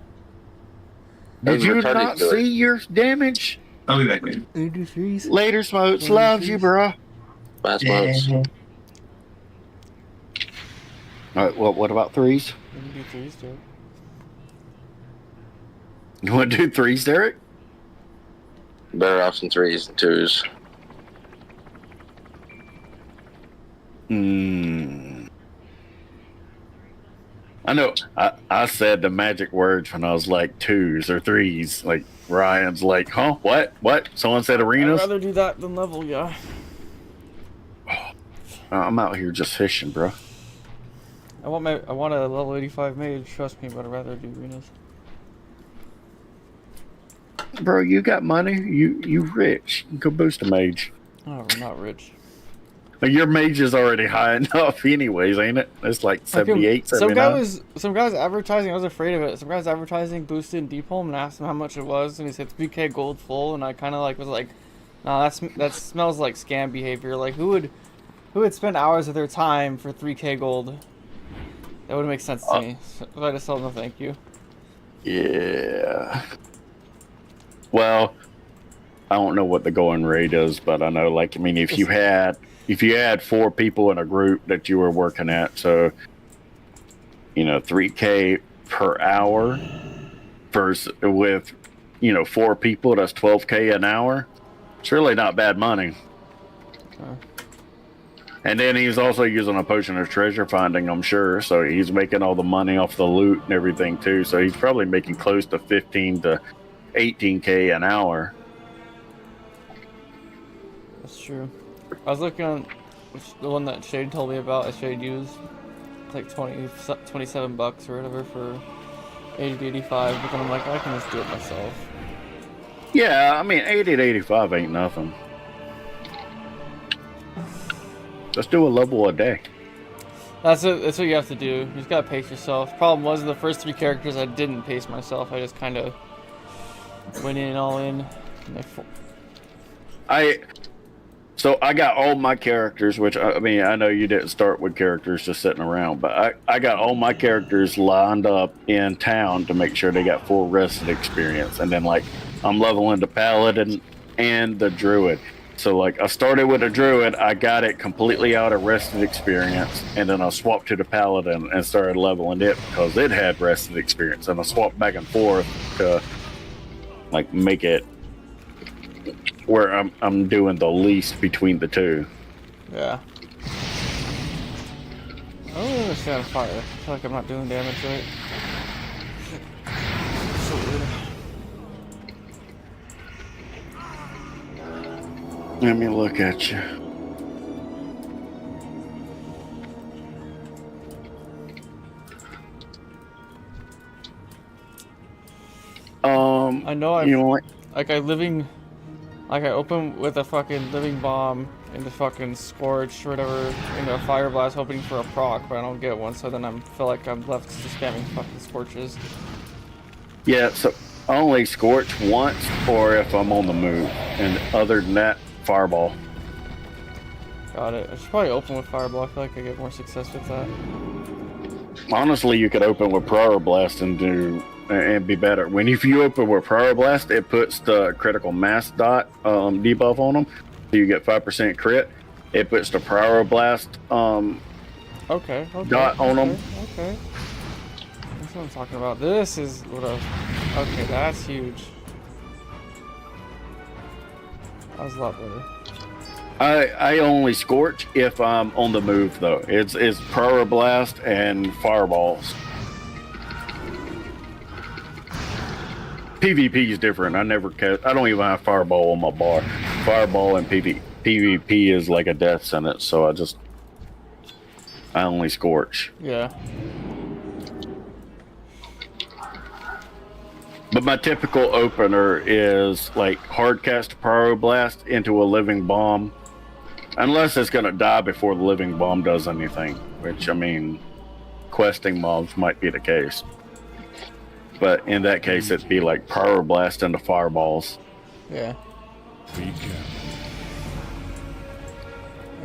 Did you not see your damage? I'll be back later. Later, Smokes. Loves you, bro. Last month. All right, well, what about threes? We can do threes too. You want to do threes, Derek? Better off in 3s and 2s. I know. I said the magic words when I was like 2s or 3s. Like Ryan's like, huh? What? Someone said I'd arenas? rather do that than level, yeah. I'm out here just fishing, bro. I want a level 85 mage, trust me, but I'd rather do arenas. Bro, you got money. You rich. You can go boost a mage. Oh, I'm not rich. Your mage is already high enough anyways, ain't it? It's like 78, 79. Some guy was advertising, I was afraid of it. Some guy was advertising boosted deep home and asked him how much it was, and he said 3k gold full, and I kind of like was like, nah, that smells like scam behavior. Like who would spend hours of their time for 3k gold? That would make sense to me. So I just told him no thank you. Yeah. Well, I don't know what the going rate is, but I know, like, I mean, if you had 4 people in a group that you were working at, so, 3K per hour versus with, 4 people, that's 12K an hour. It's really not bad money. And then he's also using a potion of treasure finding, I'm sure. So he's making all the money off the loot and everything too. So he's probably making close to 15 to 18K an hour. That's true. I was looking on the one that Shade told me about. I Shade used. It's like 27 bucks or whatever for 80 to 85. But then I'm like, I can just do it myself. Yeah, I mean, 80 to 85 ain't nothing. Let's do a level a day. That's what you have to do. You just gotta pace yourself. Problem was, the first 3 characters I didn't pace myself. I just kind of went in all in. So I got all my characters, which I mean, I know you didn't start with characters just sitting around, but I got all my characters lined up in town to make sure they got full rested experience. And then like I'm leveling the paladin and the druid. So like I started with a druid, I got it completely out of rested experience, and then I swapped to the paladin and started leveling it because it had rested experience, and I swapped back and forth to like make it where I'm doing the least between the two. Yeah. I don't really understand fire. I feel like I'm not doing damage right. So weird. Let me look at you. I know I open with a fucking living bomb into fucking scorch or whatever into a fire blast hoping for a proc, but I don't get one, so then I feel like I'm left just spamming fucking scorches. Yeah, so I only scorch once or if I'm on the move, and other than that, fireball. Got it. I should probably open with fireball. I feel like I get more success with that. Honestly, you could open with Power Blast and be better. If you open with Power Blast, it puts the critical mass dot debuff on them, so you get 5% crit. It puts the Power Blast dot on them. Okay. That's what I'm talking about. This is what okay, that's huge. That was a lot better. I only scorch if I'm on the move though. It's Power Blast and Fireballs. PvP is different. I don't even have Fireball on my bar. Fireball and PvP is like a death sentence, so I only scorch. Yeah. But my typical opener is like hard cast Power Blast into a living bomb. Unless it's going to die before the living bomb does anything, which, I mean, questing mobs might be the case. But in that case, it'd be like Power Blast into Fireballs. Yeah. Okay,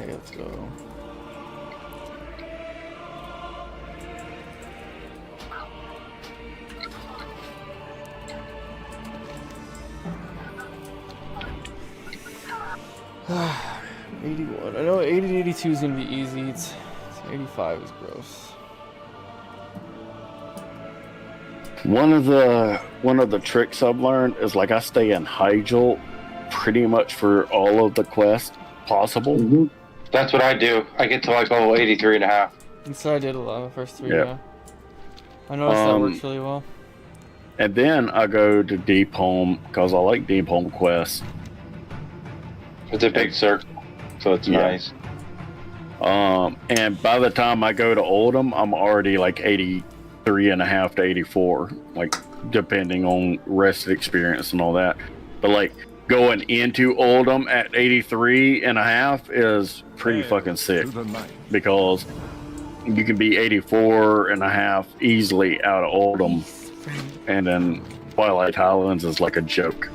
let's go. $81. I know 80 to 82 is gonna be easy. It's 85 is gross. One of the tricks I've learned is like I stay in Hyjal pretty much for all of the quests possible. Mm-hmm. That's what I do. I get to like level 83 and a half. And so I did a lot of the first 3, Yeah. yeah. I noticed that works really well. And then I go to Deep Home because I like Deep Home quests. It's a big circle, so it's nice. And by the time I go to Oldham, I'm already like 83 and a half to 84, like depending on rested experience and all that. But like going into Oldham at 83 and a half is pretty fucking sick because you can be 84 and a half easily out of Oldham, and then Twilight Highlands is like a joke.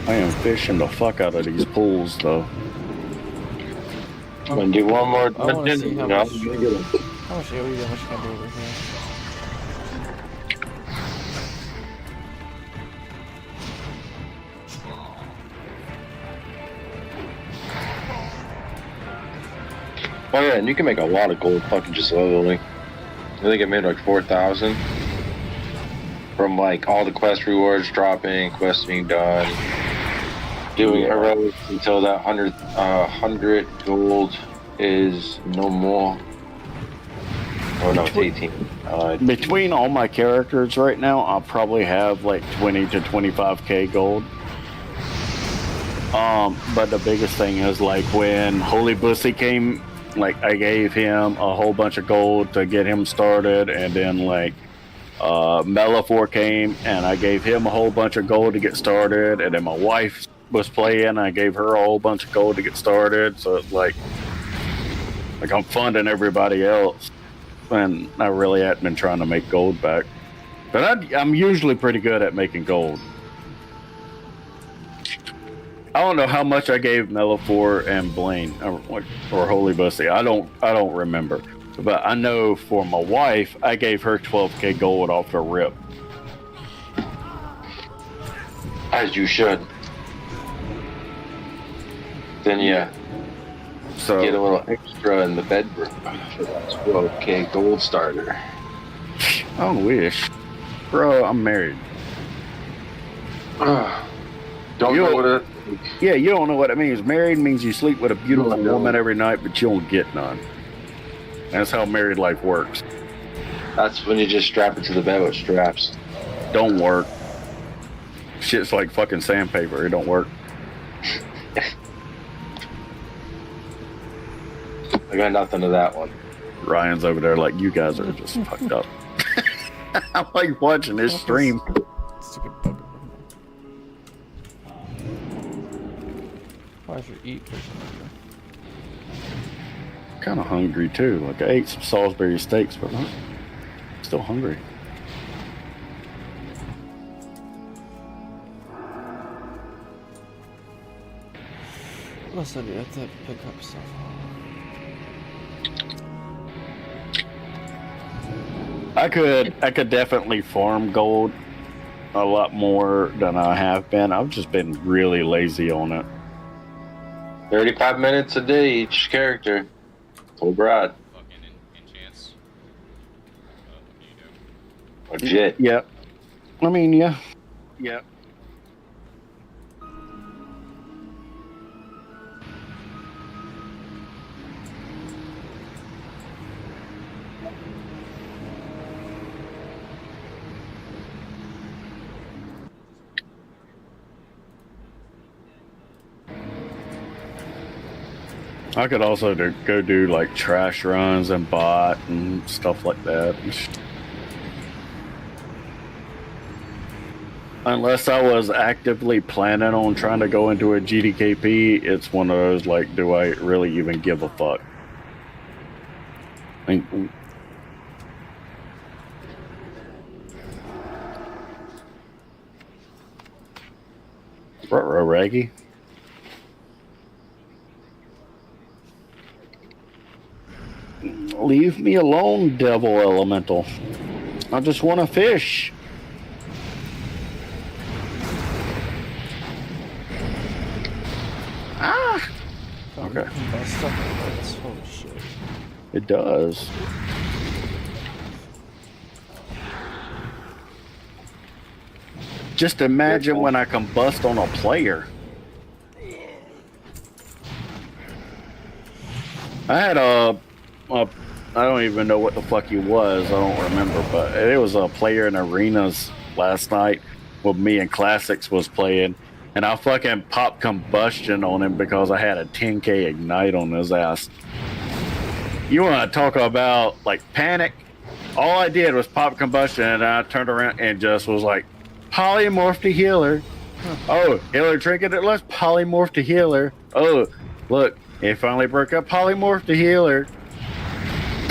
I am fishing the fuck out of these pools though. I'm gonna do one more. I want to see how much AoE get them. damage can do over here. Oh yeah, and you can make a lot of gold fucking just leveling. I think I made like 4,000 from like all the quest rewards dropping, quests being done, doing heroics until that 100 gold is no more. Oh no, it's 18. Between all my characters right now, I'll probably have like 20 to 25k gold. But the biggest thing is like when Holy Bussy came, like I gave him a whole bunch of gold to get him started, and then like Melifor came and I gave him a whole bunch of gold to get started, and then my wife was playing, I gave her a whole bunch of gold to get started. So it's like I'm funding everybody else, and I really hadn't been trying to make gold back. But I'm usually pretty good at making gold. I don't know how much I gave Melifor and Blaine or Holy Bussy. I don't remember. But I know for my wife, I gave her 12k gold off the rip. As you should. Then yeah. So get a little extra in the bedroom for that 12k gold starter. I wish. Bro, I'm married. Don't know what it. Yeah, you don't know what it means. Married means you sleep with a beautiful woman every night, but you don't get none. That's how married life works. That's when you just strap it to the bed with straps. Don't work. Shit's like fucking sandpaper. It don't work. I got nothing to that one. Ryan's over there like, you guys are just fucked up. I'm like watching this stream. Stupid bugger. Why should eat? Kind of hungry too. Like I ate some Salisbury steaks, but I'm still hungry. What's I do? I have to pick up stuff. I could definitely farm gold a lot more than I have been. I've just been really lazy on it. 35 minutes a day each character. Oh, Brad. Fucking enchants. Legit. Yeah. I mean, yeah. Yeah. I could also go do like trash runs and bot and stuff like that. Unless I was actively planning on trying to go into a GDKP, it's one of those like, do I really even give a fuck? Ruh-roh, Raggy. Leave me alone, devil elemental. I just want to fish. Ah! Okay. Holy shit. It does. Just imagine when I combust on a player. I had I don't even know what the fuck he was. I don't remember, but it was a player in arenas last night with me and Classics was playing, and I fucking popped combustion on him because I had a 10k ignite on his ass. You want to talk about like panic? All I did was pop combustion, and I turned around and just was like, polymorph to healer. Oh, healer trinket, let's polymorph to healer. Oh, look, it finally broke up. Polymorph to healer.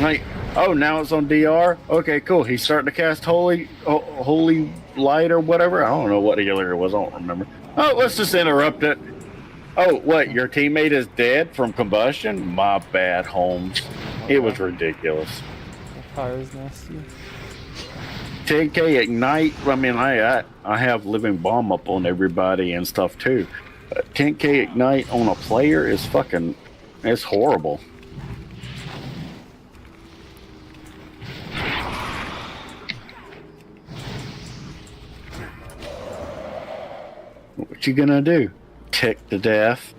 Like, oh, now it's on DR. Okay, cool. He's starting to cast holy light or whatever. I don't know what healer it was. I don't remember. Oh, let's just interrupt it. Oh, what? Your teammate is dead from combustion? My bad, Holmes. It was ridiculous. The fire is nasty. 10k ignite. I mean, I have living bomb up on everybody and stuff too. 10k ignite on a player is fucking. It's horrible. What you gonna do? Tick to death?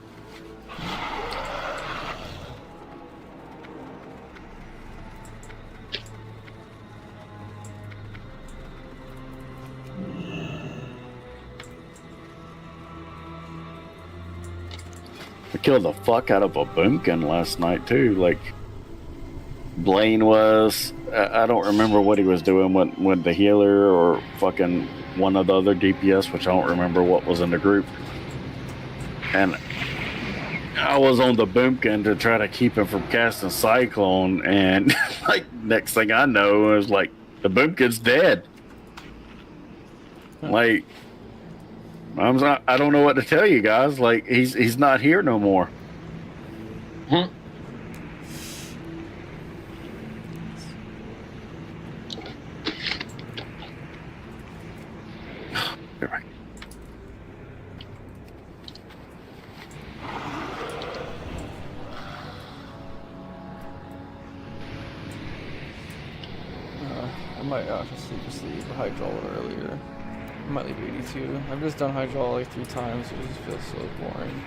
I killed the fuck out of a boomkin last night too. Like Blaine was, I don't remember what he was doing with the healer or fucking one of the other DPS, which I don't remember what was in the group. And I was on the boomkin to try to keep him from casting Cyclone, and like next thing I know, it was like the boomkin's dead. Like I don't know what to tell you guys. Like he's not here no more. I might just leave Hydroll earlier. I might leave 82. I've just done Hydroll like 3 times. It just feels so boring.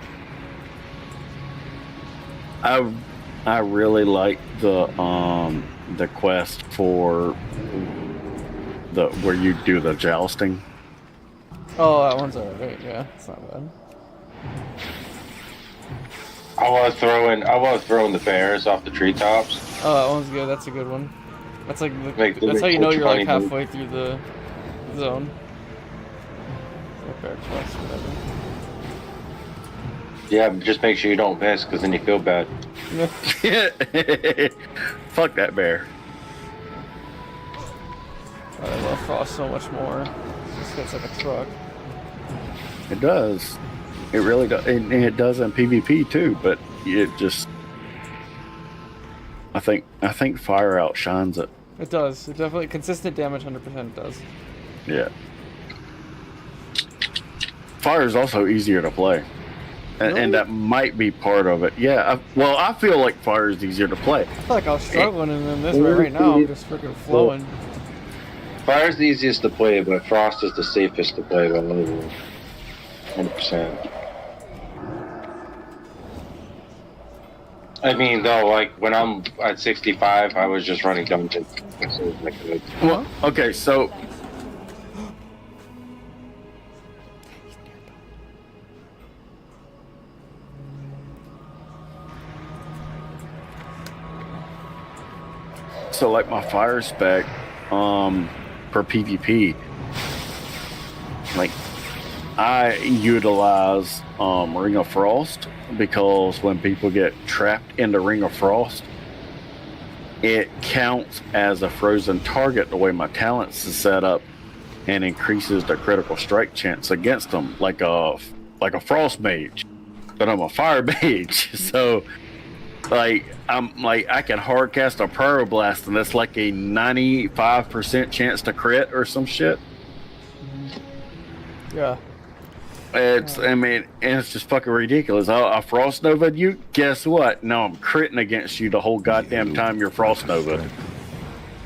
I really like the quest for the where you do the jousting. Oh, that one's alright. Yeah, it's not bad. I was throwing the bears off the treetops. Oh, that one's good. That's a good one. That's like Like, that's how you know you're like 20 halfway through the zone. Like bear quest, whatever. Yeah, but just make sure you don't miss, because then you feel bad. Fuck that bear. I love Frost so much more. It just gets like a truck. It does. It really does. And it does in PvP too, but it just. I think fire outshines it. It does. It definitely consistent damage 100% does. Yeah. Fire is also easier to play. And that might be part of it. Yeah, I feel like fire is easier to play. I feel like I was struggling in this right now. I'm just freaking flowing. Fire's the easiest to play, but Frost is the safest to play by 100%. I mean, though, like when I'm at 65, I was just running dungeons. Well, okay, so. So, like my fire spec, per PvP, like I utilize Ring of Frost because when people get trapped in the Ring of Frost, it counts as a frozen target the way my talents is set up, and increases the critical strike chance against them, like a frost mage, but I'm a fire mage, so Like I can hard cast a pyroblast and that's like a 95% chance to crit or some shit. Yeah. I mean, and it's just fucking ridiculous. I Frost Nova you, guess what? No, I'm critting against you the whole goddamn time you're Frost Nova.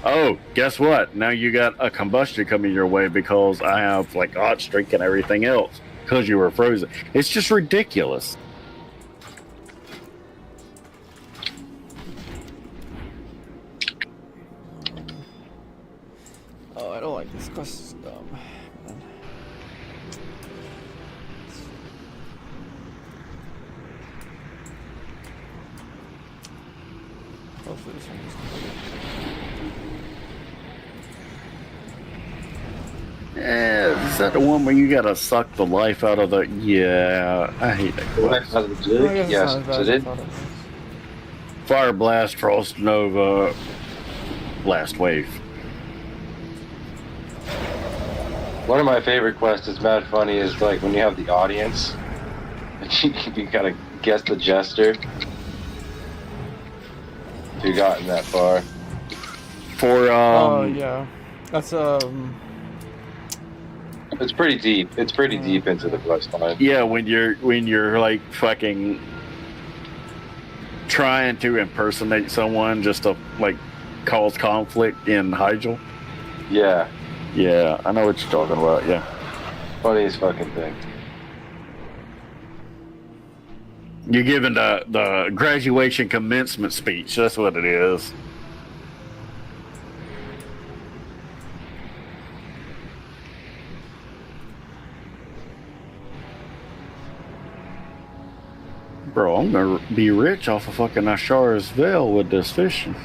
Oh, guess what? Now you got a combustion coming your way because I have like hot streak and everything else because you were frozen. It's just ridiculous. Oh, I don't like this quest. It's dumb. Man. Hopefully this one is completed. Yeah, is that the one where you gotta suck the life out of the? Yeah, I hate that quest. I guess it's Yes, not as bad it as I is. thought it was. Fire Blast, Frost Nova, Blast Wave. One of my favorite quests is mad funny is like when you have the audience, you gotta guess the jester. If you've gotten that far. For Oh yeah, that's It's pretty deep. It's pretty deep into the quest line. yeah, when you're like fucking trying to impersonate someone just to like cause conflict in Hyjal. Yeah. Yeah, I know what you're talking about. Yeah. Funniest fucking thing. You're giving the graduation commencement speech. That's what it is. Bro, I'm gonna be rich off of fucking Ashar's Veil with this fishing.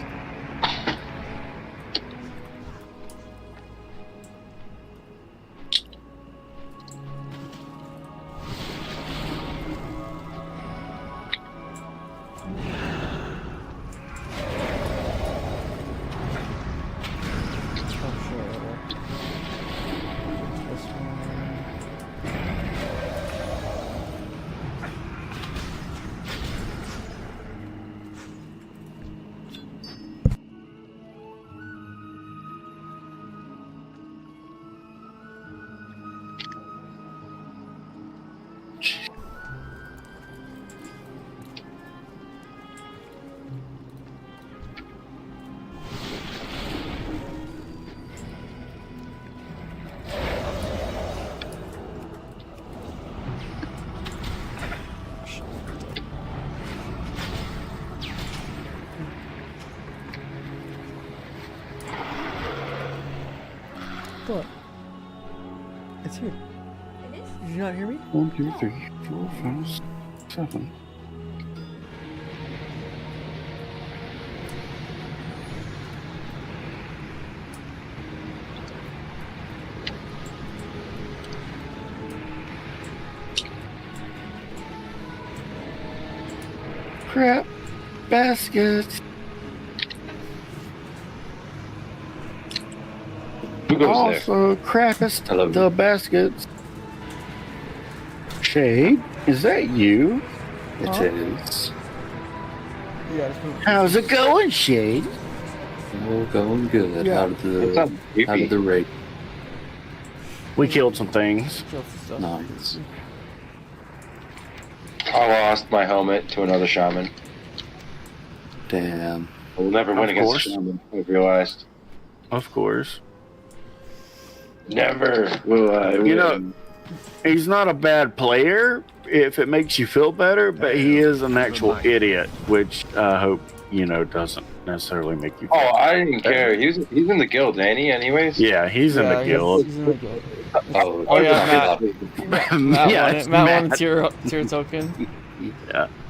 What? It's here. It is? Did you not hear me? 1, 2, 3, 4, 5, 7. Crap baskets. Who goes there? Also, crapest Hello. the baskets. Shade, is that you? Huh? It is. Yeah, just move. How's it going, Shade? All going good. Yeah. How did It's not creepy. the raid? We killed some things. Kill some stuff. Nice. I lost my helmet to another shaman. Damn. We'll never win Of against course. shaman, I've realized. Of course. Never will I win. You know, he's not a bad player if it makes you feel better, but he is an actual idiot, which I hope, doesn't necessarily make you feel Oh, I didn't care. He's in the guild, ain't he, anyways? Yeah, he's in the Yeah, guild. He's in the guild. Oh, Oh, yeah, Matt. Matt Yeah, won it. it's Matt Matt. won tier token.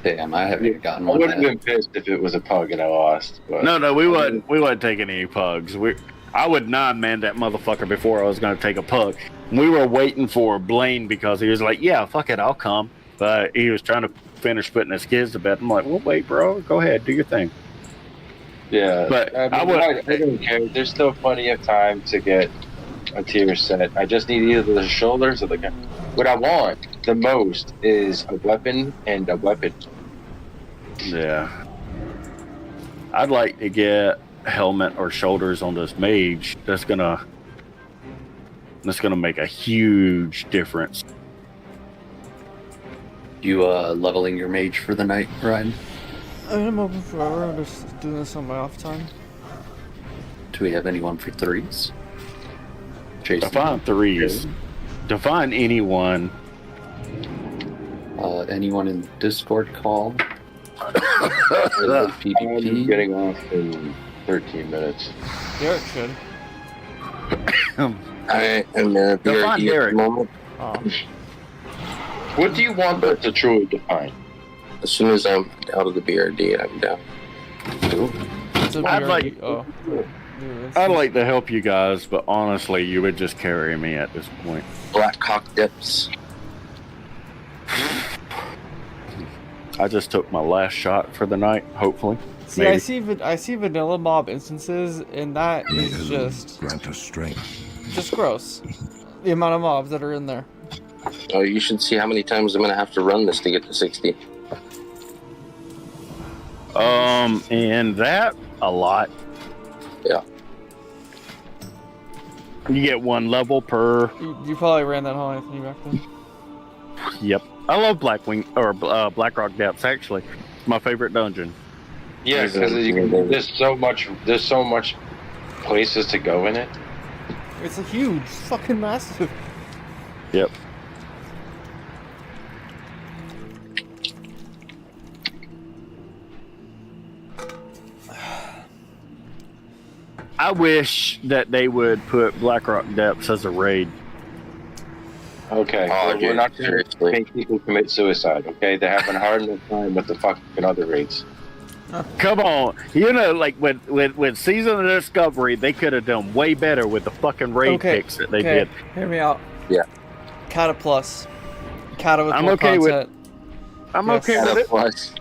Damn, I haven't gotten I one. would have Yet. been pissed if it was a pug and I lost. But No, we wasn't taking any pugs. I would 9-man that motherfucker before I was going to take a pug. We were waiting for Blaine because he was like, yeah, fuck it, I'll come. But he was trying to finish putting his kids to bed. I'm like, well, wait, bro, go ahead, do your thing. Yeah, But I don't care. There's still plenty of time to get a tier set. I just need either the shoulders or the gun. What I want the most is a weapon and a weapon. Yeah. I'd like to get helmet or shoulders on this mage. That's gonna make a huge difference. You leveling your mage for the night, Ryan? I'm open forever. I'm just doing this on my off time. Do we have anyone for 3s? Jason? Define 3s. Define anyone. Anyone in Discord call? I'm PvP? getting off in 13 minutes. Derek should. I am in a Define BRD at Derek. the moment. Oh. What do you want that to truly define? As soon as I'm out of the BRD, I'm down. It's a I'd BRD. like- Oh. Dude, I'd like to help you guys, but honestly, you would just carry me at this point. Black Cock Dips. I just took my last shot for the night, hopefully. See, Maybe. I see vanilla mob instances, and that is just grant us strength. just gross. The amount of mobs that are in there. Oh, you should see how many times I'm gonna have to run this to get to 60. And that a lot. Yeah. You get 1 level per. You probably ran that whole Anthony back then. Yep. I love Blackrock Depths. Actually, it's my favorite dungeon. Yeah, because there's so much places to go in it. It's a huge, fucking massive. Yep. I wish that they would put Blackrock Depths as a raid. Okay, Oh, we're dude, not going to seriously. make people commit suicide, okay? They're having a hard enough time with the fucking other raids. Come on, you know, like with Season of Discovery, they could have done way better with the fucking raid picks that they did. Hear me out. Yeah. Kata Plus. Kata with I'm more okay with- content. I'm Yes. okay with it. Plus,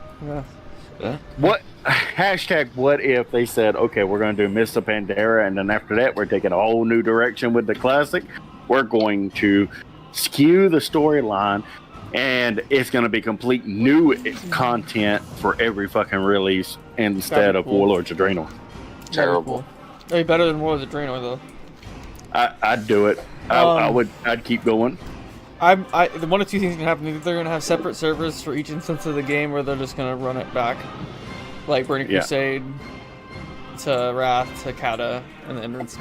Yeah. What hashtag? What if they said, okay, we're going to do Mist of Pandora, and then after that, we're taking a whole new direction with the classic. We're going to skew the storyline, and it's going to be complete new content for every fucking release instead of cool. Warlords of Draenor. terrible. Hey, better than World of Draenor though. I'd do it. I'd keep going. The one of two things can happen. Either they're gonna have separate servers for each instance of the game, or they're just gonna run it back, like Burning Yeah. Crusade to Wrath to Kata, and then rinse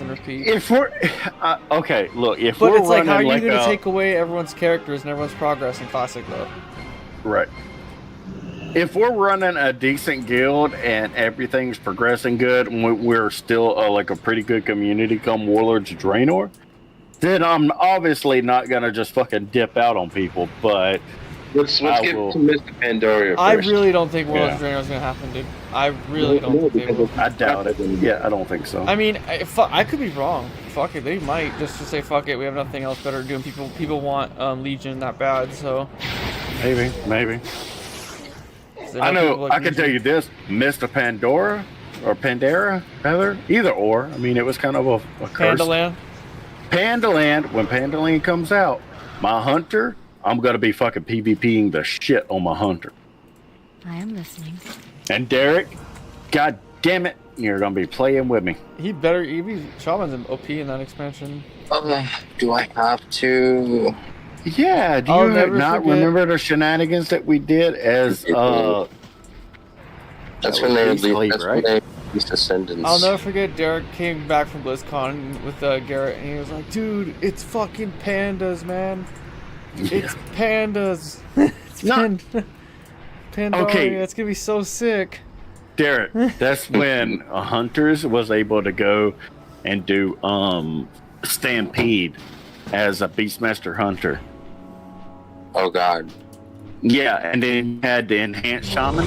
and repeat. If we're okay, look, if But we're it's like, how are running you gonna a- take away everyone's characters and everyone's progress in Classic though? Right. If we're running a decent guild and everything's progressing good, and we're still like a pretty good community come Warlords of Draenor, then I'm obviously not gonna just fucking dip out on people. But Let's I get will- to Mr. Pandora first. I really don't think World of Yeah. Draenor is gonna happen, dude. I really don't think they will. I doubt it. Yeah, I don't think so. I mean, I could be wrong. Fuck it, they might just to say fuck it. We have nothing else better to do, and people want Legion that bad, so. Maybe. They I people know. like I can Legion. tell you this: Mr. Pandora or Pandera, rather, either or. I mean, it was kind of a curse. Pandaland. Pandaland. When Pandaland comes out, my hunter, I'm gonna be fucking PvPing the shit on my hunter. I am listening. And Derek, god damn it, you're gonna be playing with me. He be Shaman's an OP in that expansion. Do I have to? Yeah, do I'll you never not forget- remember the shenanigans that we did as That's that when was they Beast League, released. That's right? when they released Ascendance. I'll never forget Derek came back from BlizzCon with Garrett, and he was like, "Dude, it's fucking pandas, man. It's pandas. It's Not- Pandora. Okay. It's gonna be so sick." Derek, that's when Hunters was able to go and do Stampede as a Beastmaster Hunter. Oh god. Yeah, and then you had the Enhanced Shaman.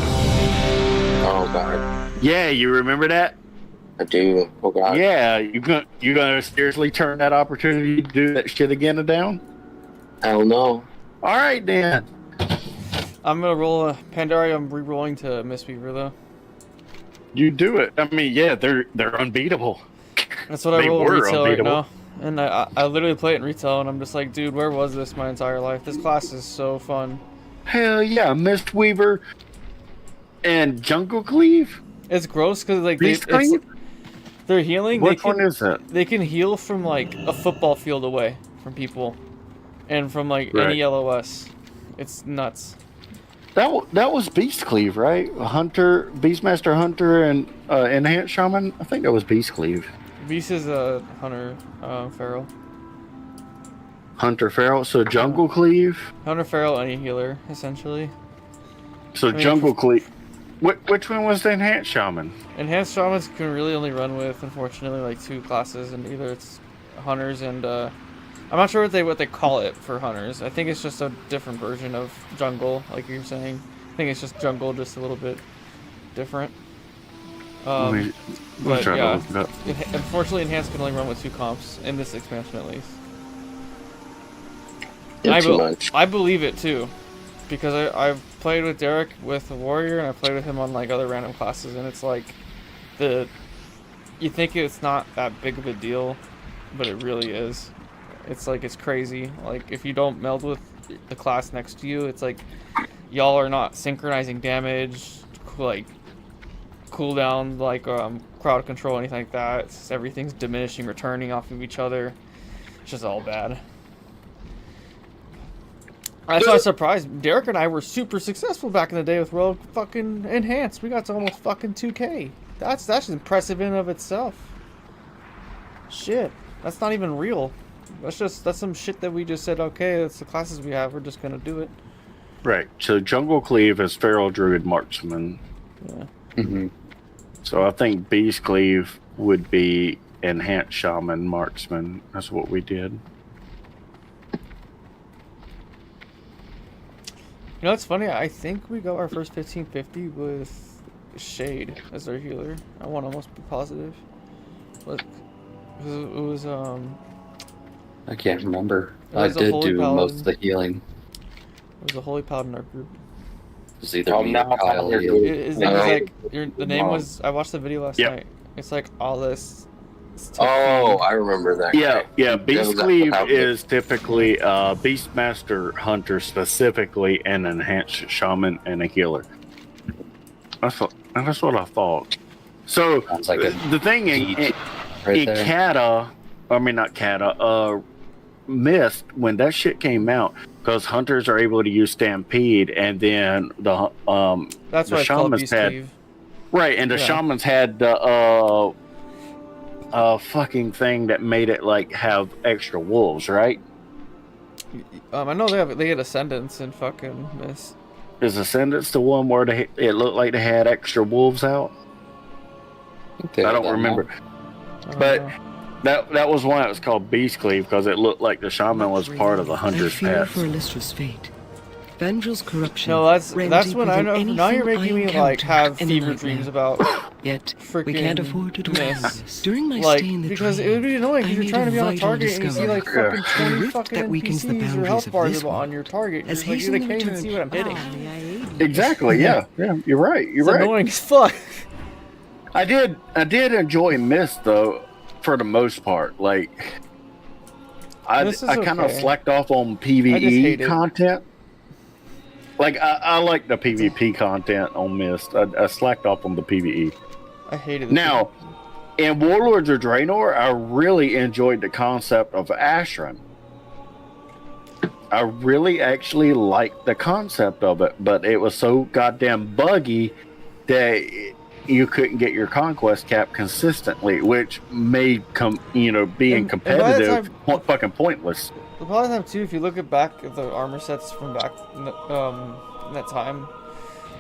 Oh god. Yeah, you remember that? I do. Oh god. Yeah, you gonna seriously turn that opportunity to do that shit again to down? Hell no. All right then. I'm gonna roll a Pandaria. I'm re-rolling to Mistweaver though. You do it. I mean, yeah, they're unbeatable. That's what I They roll in were retail right unbeatable. now. And I literally play it in retail, and I'm just like, dude, where was this my entire life? This class is so fun. Hell yeah, Mistweaver. And Jungle Cleave? It's gross because like Beast Cleave? they're healing. Which one is that? They can heal from like a football field away from people, and from like Right. any LOS. It's nuts. That was Beast Cleave, right? Hunter, Beastmaster Hunter, and Enhanced Shaman. I think that was Beast Cleave. Beast is a hunter, feral. Hunter Feral. So Jungle Cleave. Hunter feral, any healer essentially. So I mean, Jungle Cleave. Which one was the Enhanced Shaman? Enhanced shamans can really only run with, unfortunately, like 2 classes, and either it's hunters and I'm not sure what they call it for hunters. I think it's just a different version of jungle, like you're saying. I think it's just jungle, just a little bit different. But yeah, unfortunately, enhanced can only run with 2 comps in this expansion at least. I believe it too, because I've played with Derek with the warrior, and I played with him on like other random classes, and it's like you think it's not that big of a deal, but it really is. It's like it's crazy. Like if you don't meld with the class next to you, it's like y'all are not synchronizing damage, like cooldown, like crowd control, anything like that. It's just everything's diminishing, returning off of each other. It's just all bad. That's why I was surprised. Derek and I were super successful back in the day with World fucking Enhanced. We got to almost fucking 2K. That's impressive in and of itself. Shit, that's not even real. That's some shit that we just said. Okay, that's the classes we have. We're just gonna do it. Right. So Jungle Cleave is Feral Druid Marksman. Yeah. Mm-hmm. So I think Beast Cleave would be Enhanced Shaman Marksman. That's what we did. You know, it's funny. I think we got our first 1550 with Shade as our healer. I want to almost be positive. Look, it was I can't remember. It I was a did holy do paladin. most of the healing. It was a holy paladin in our group. It was either me or Kyle. His name was like the name was. I watched the video last night. It's like all this. Oh, I remember that. Yeah. Beast Cleave is typically Beastmaster Hunter specifically, an Enhanced Shaman, and a healer. That's what I thought. So like the thing in Kata, I mean not Kata, Mist, when that shit came out, because hunters are able to use Stampede, and then that's the why it's called shamans Beast had Cleave. right, and the shamans had the fucking thing that made it like have extra wolves, right? I know they had Ascendants in fucking Mist. Is Ascendants the one where it looked like they had extra wolves out? I don't remember. But that was one that was called Beast Cleave because it looked like the shaman was part of the hunter's pet. For Lystra's fate. Vandrel's corruption. No, that's when I know. Now you're making me like have fever dreams about Yet freaking we can't afford to dwell on this. During my like, stay in the because train, it would be annoying because I you're trying to be made a on a target and you see like discovery. fucking 20 rift fucking that weakens the NPCs or boundaries health of bars this on world. your target. As You're like, hastening I can't even see what I'm hitting. Exactly. Yeah. You're right. You're It's right. annoying as fuck. I did enjoy Mist though, for the most part. Like, I kind of slacked off on PvE content. Like I like the PvP content on Mist. I slacked off on the PvE. I hated it. Now, in Warlords of Draenor, I really enjoyed the concept of Ashran. I really actually liked the concept of it, but it was so goddamn buggy that you couldn't get your conquest cap consistently, which made being competitive fucking pointless. The problem time too, if you look back at the armor sets from back in that time,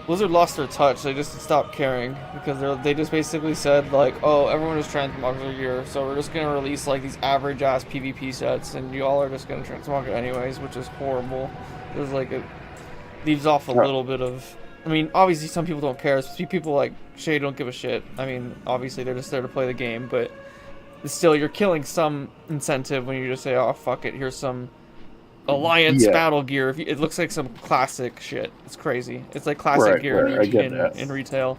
Blizzard lost their touch. They just stopped caring because they just basically said like, oh, everyone is transmog their gear, so we're just gonna release like these average ass PvP sets, and you all are just gonna transmog it anyways, which is horrible. There's like it leaves off a little bit of. I mean, obviously some people don't care. People like Shay don't give a shit. I mean, obviously they're just there to play the game, but still, you're killing some incentive when you just say, "Oh fuck it, here's some Alliance battle gear." It looks like some classic shit. It's crazy. It's like classic gear in retail.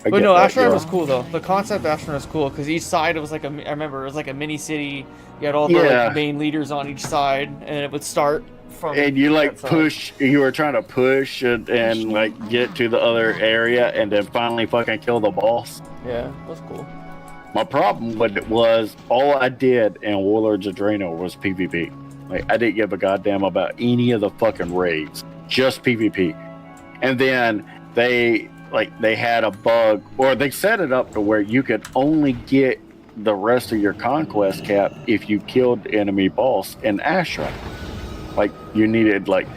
But no, Ashran was cool though. The concept of Ashran was cool because each side it was like I remember it was like a mini city. You had all the like, main leaders on each side, and it would start from and you like that side. push. You were trying to push and like get to the other area, and then finally fucking kill the boss. Yeah, that's cool. My problem with it was all I did in Warlords of Draenor was PvP. Like I didn't give a goddamn about any of the fucking raids, just PvP. And then they had a bug, or they set it up to where you could only get the rest of your conquest cap if you killed the enemy boss in Astra. Like you needed like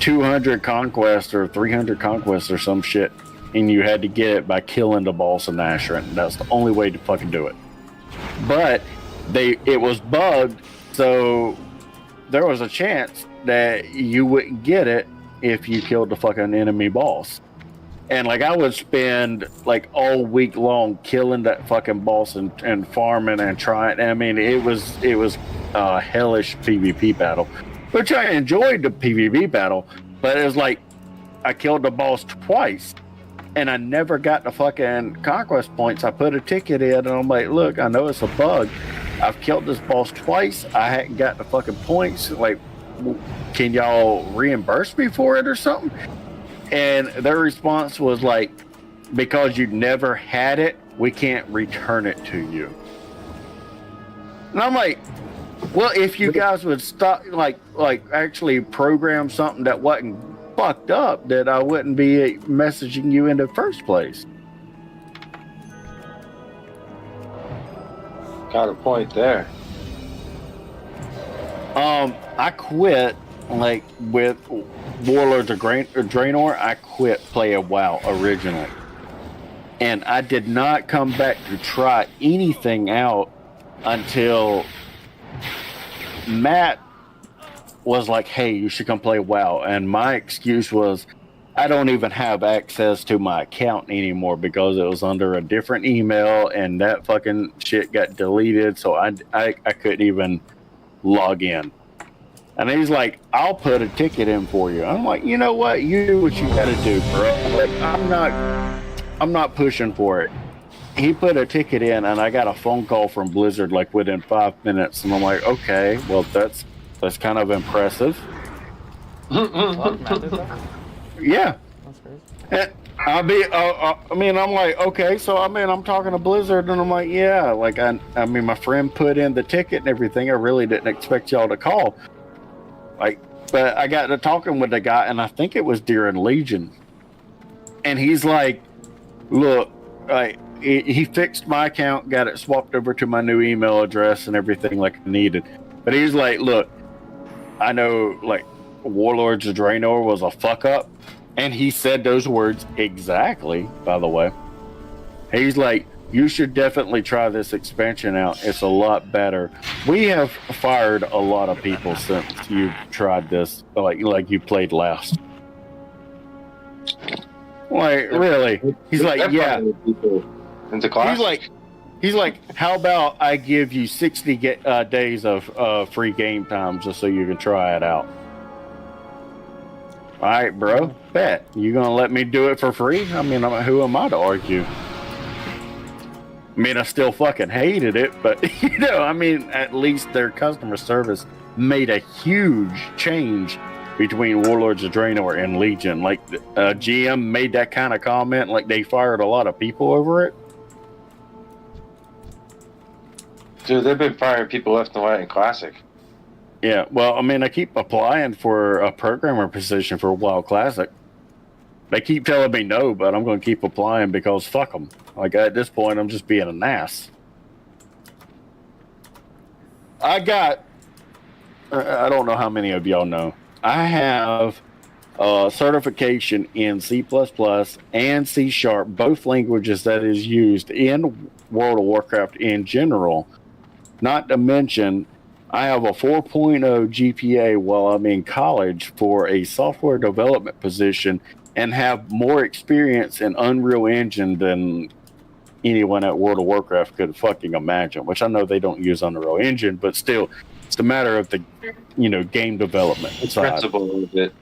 200 conquest or 300 conquest or some shit, and you had to get it by killing the boss in Astra. And that's the only way to fucking do it. But it was bugged, so there was a chance that you wouldn't get it if you killed the fucking enemy boss. And like I would spend like all week long killing that fucking boss and farming and trying. I mean, it was a hellish PvP battle, which I enjoyed the PvP battle, but it was like I killed the boss twice and I never got the fucking conquest points. I put a ticket in and I'm like, look, I know it's a bug. I've killed this boss twice. I hadn't got the fucking points. Like, can y'all reimburse me for it or something? And their response was like, because you never had it, we can't return it to you. And I'm like, well, if you guys would stop, like actually program something that wasn't fucked up, that I wouldn't be messaging you in the first place. Got a point there. I quit, like, with Warlords of Draenor, I quit playing WoW originally. And I did not come back to try anything out until Matt was like, hey, you should come play WoW. And my excuse was, I don't even have access to my account anymore because it was under a different email and that fucking shit got deleted. So I couldn't even log in. And he's like, I'll put a ticket in for you. I'm like, you know what? You do what you gotta do, bro. Like, I'm not pushing for it. He put a ticket in and I got a phone call from Blizzard like within 5 minutes. And I'm like, okay, well, that's kind of impressive. Yeah. That's crazy. And I'm like, okay, so I'm talking to Blizzard and I'm like, yeah, like I mean, my friend put in the ticket and everything. I really didn't expect y'all to call. Like, but I got to talking with the guy and I think it was during Legion. And he's like, look, he fixed my account, got it swapped over to my new email address and everything like I needed. But he's like, look, I know like Warlords of Draenor was a fuck up. And he said those words exactly, by the way. He's like, you should definitely try this expansion out. It's a lot better. We have fired a lot of people since you've tried this, like you played last. Like, really? He's like, yeah. Into class? He's like, how about I give you 60 days of free game time just so you can try it out? All right, bro. Bet. You gonna let me do it for free? I mean, who am I to argue? I mean, I still fucking hated it, but, you know, I mean, at least their customer service made a huge change between Warlords of Draenor and Legion. Like, GM made that kind of comment, like they fired a lot of people over it. Dude, they've been firing people left and right in Classic. Yeah, well, I mean, I keep applying for a programmer position for WoW Classic. They keep telling me no, but I'm going to keep applying because fuck them. Like, at this point, I'm just being an ass. I don't know how many of y'all know. I have a certification in C++ and C#, both languages that is used in World of Warcraft in general. Not to mention, I have a 4.0 GPA while I'm in college for a software development position and have more experience in Unreal Engine than anyone at World of Warcraft could fucking imagine, which I know they don't use Unreal Engine, but still, it's a matter of the, you know, game development side. Principle of it.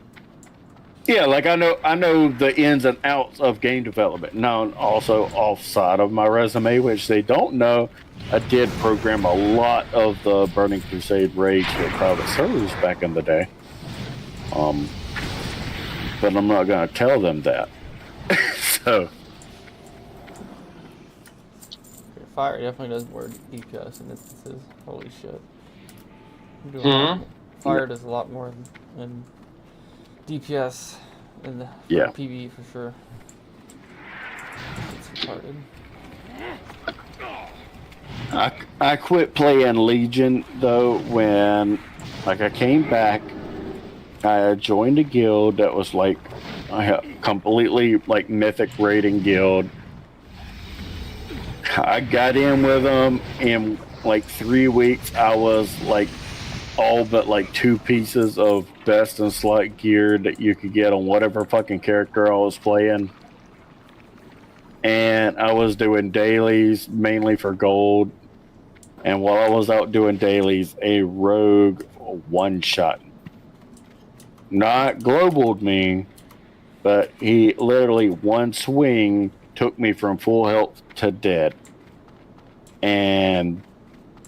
Yeah, like I know the ins and outs of game development. Now, also offside of my resume, which they don't know, I did program a lot of the Burning Crusade raids with private servers back in the day. But I'm not gonna tell them that. So Fire definitely does more DPS in instances. Holy shit. Fire does a lot more than DPS in the PvE for sure. It's retarded. I quit playing Legion though when I came back. I joined a guild that was like a completely like mythic rating guild. I got in with them in like 3 weeks. I was like all but like 2 pieces of best and slight gear that you could get on whatever fucking character I was playing. And I was doing dailies mainly for gold. And while I was out doing dailies, a rogue one-shot. Not globaled me, but he literally one swing took me from full health to dead. And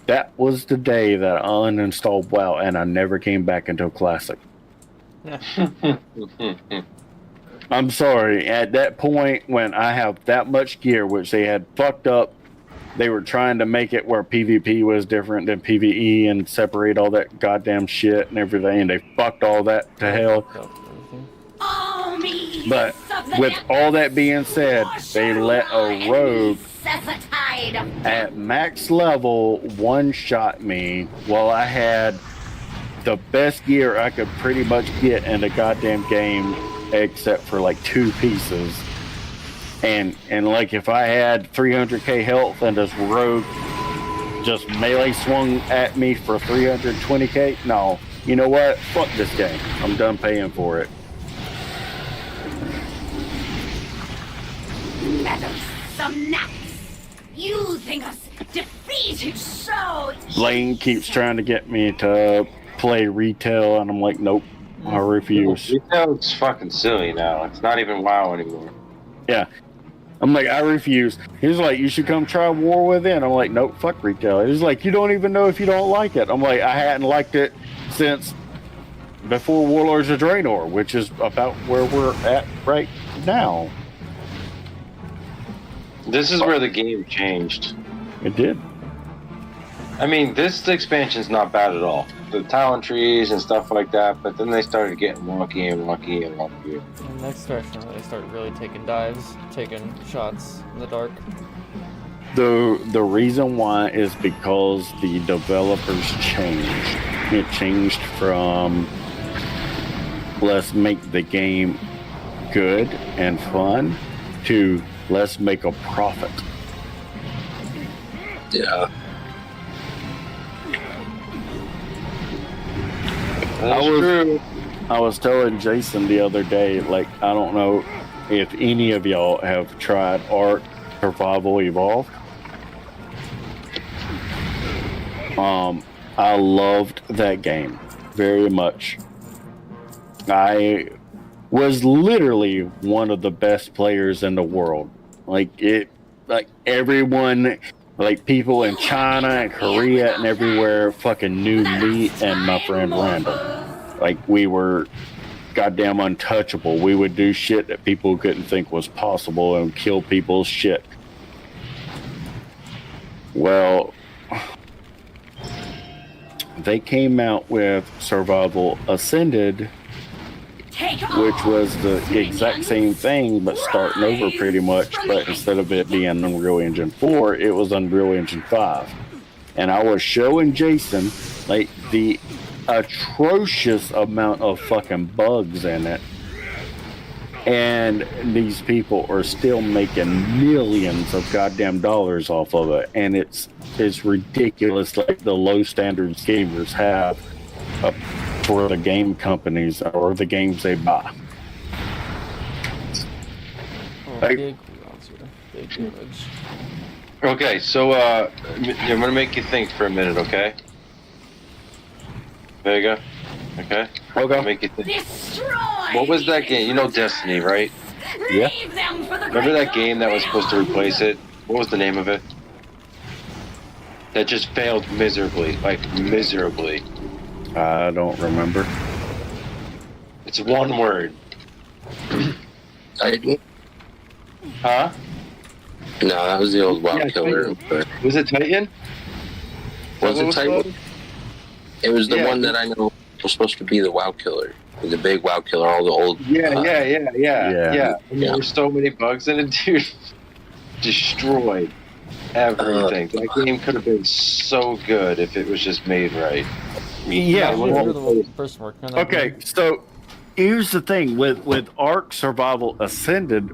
that was the day that I uninstalled WoW and I never came back until Classic. I'm sorry, at that point when I have that much gear, which they had fucked up, they were trying to make it where PvP was different than PvE and separate all that goddamn shit and everything, and they fucked all that to hell. But with all that being said, they let a rogue at max level one-shot me while I had the best gear I could pretty much get in the goddamn game, except for like 2 pieces. And like if I had 300k health and this rogue just melee swung at me for 320k, no. You know what? Fuck this game. I'm done paying for it. Some nuts. You think us defeated so Lane keeps trying to get me to play retail, and I'm like, nope, I refuse. Retail's fucking silly now. It's not even WoW anymore. Yeah. I'm like, I refuse. He's like, you should come try War Within. I'm like, nope, fuck retail. He's like, you don't even know if you don't like it. I'm like, I hadn't liked it since before Warlords of Draenor, which is about where we're at right now. This is where the game changed. It did. I mean, this expansion's not bad at all. The talent trees and stuff like that, but then they started getting wonky and wonky and wonky. And next version, they started really taking dives, taking shots in the dark. The reason why is because the developers changed. It changed from let's make the game good and fun to let's make a profit. Yeah. I was telling Jason the other day, like, I don't know if any of y'all have tried Ark Survival Evolved. I loved that game very much. I was literally one of the best players in the world. Like everyone, like people in China and Korea and everywhere fucking knew me and my friend Randall. Like we were goddamn untouchable. We would do shit that people couldn't think was possible and kill people's shit. Well, they came out with Survival Ascended, which was the exact same thing, but starting over pretty much. But instead of it being Unreal Engine 4, it was Unreal Engine 5. And I was showing Jason, like, the atrocious amount of fucking bugs in it. And these people are still making millions of goddamn dollars off of it. And it's ridiculous, like, the low standards gamers have for the game companies or the games they buy. Big damage. Okay, so I'm gonna make you think for a minute, okay? There you go. Okay. Okay. I'll make you think. What was that game? You know Destiny, right? Yeah. Remember that game that was supposed to replace it? What was the name of it? That just failed miserably, like miserably. I don't remember. It's one word. Titan? Huh? No, that was the old WoW Yeah, killer. Titan. But Was it Titan? was it Titan? Called? It was the Yeah. one that I know was supposed to be the WoW killer. The big WoW killer, all the old. Yeah. Yeah. And there were so many bugs in it, dude. Destroyed everything. That game could have been so good if it was just made right. Yeah. Imagine if Well, you're the person working on that okay, game. so here's the thing with Ark Survival Ascended.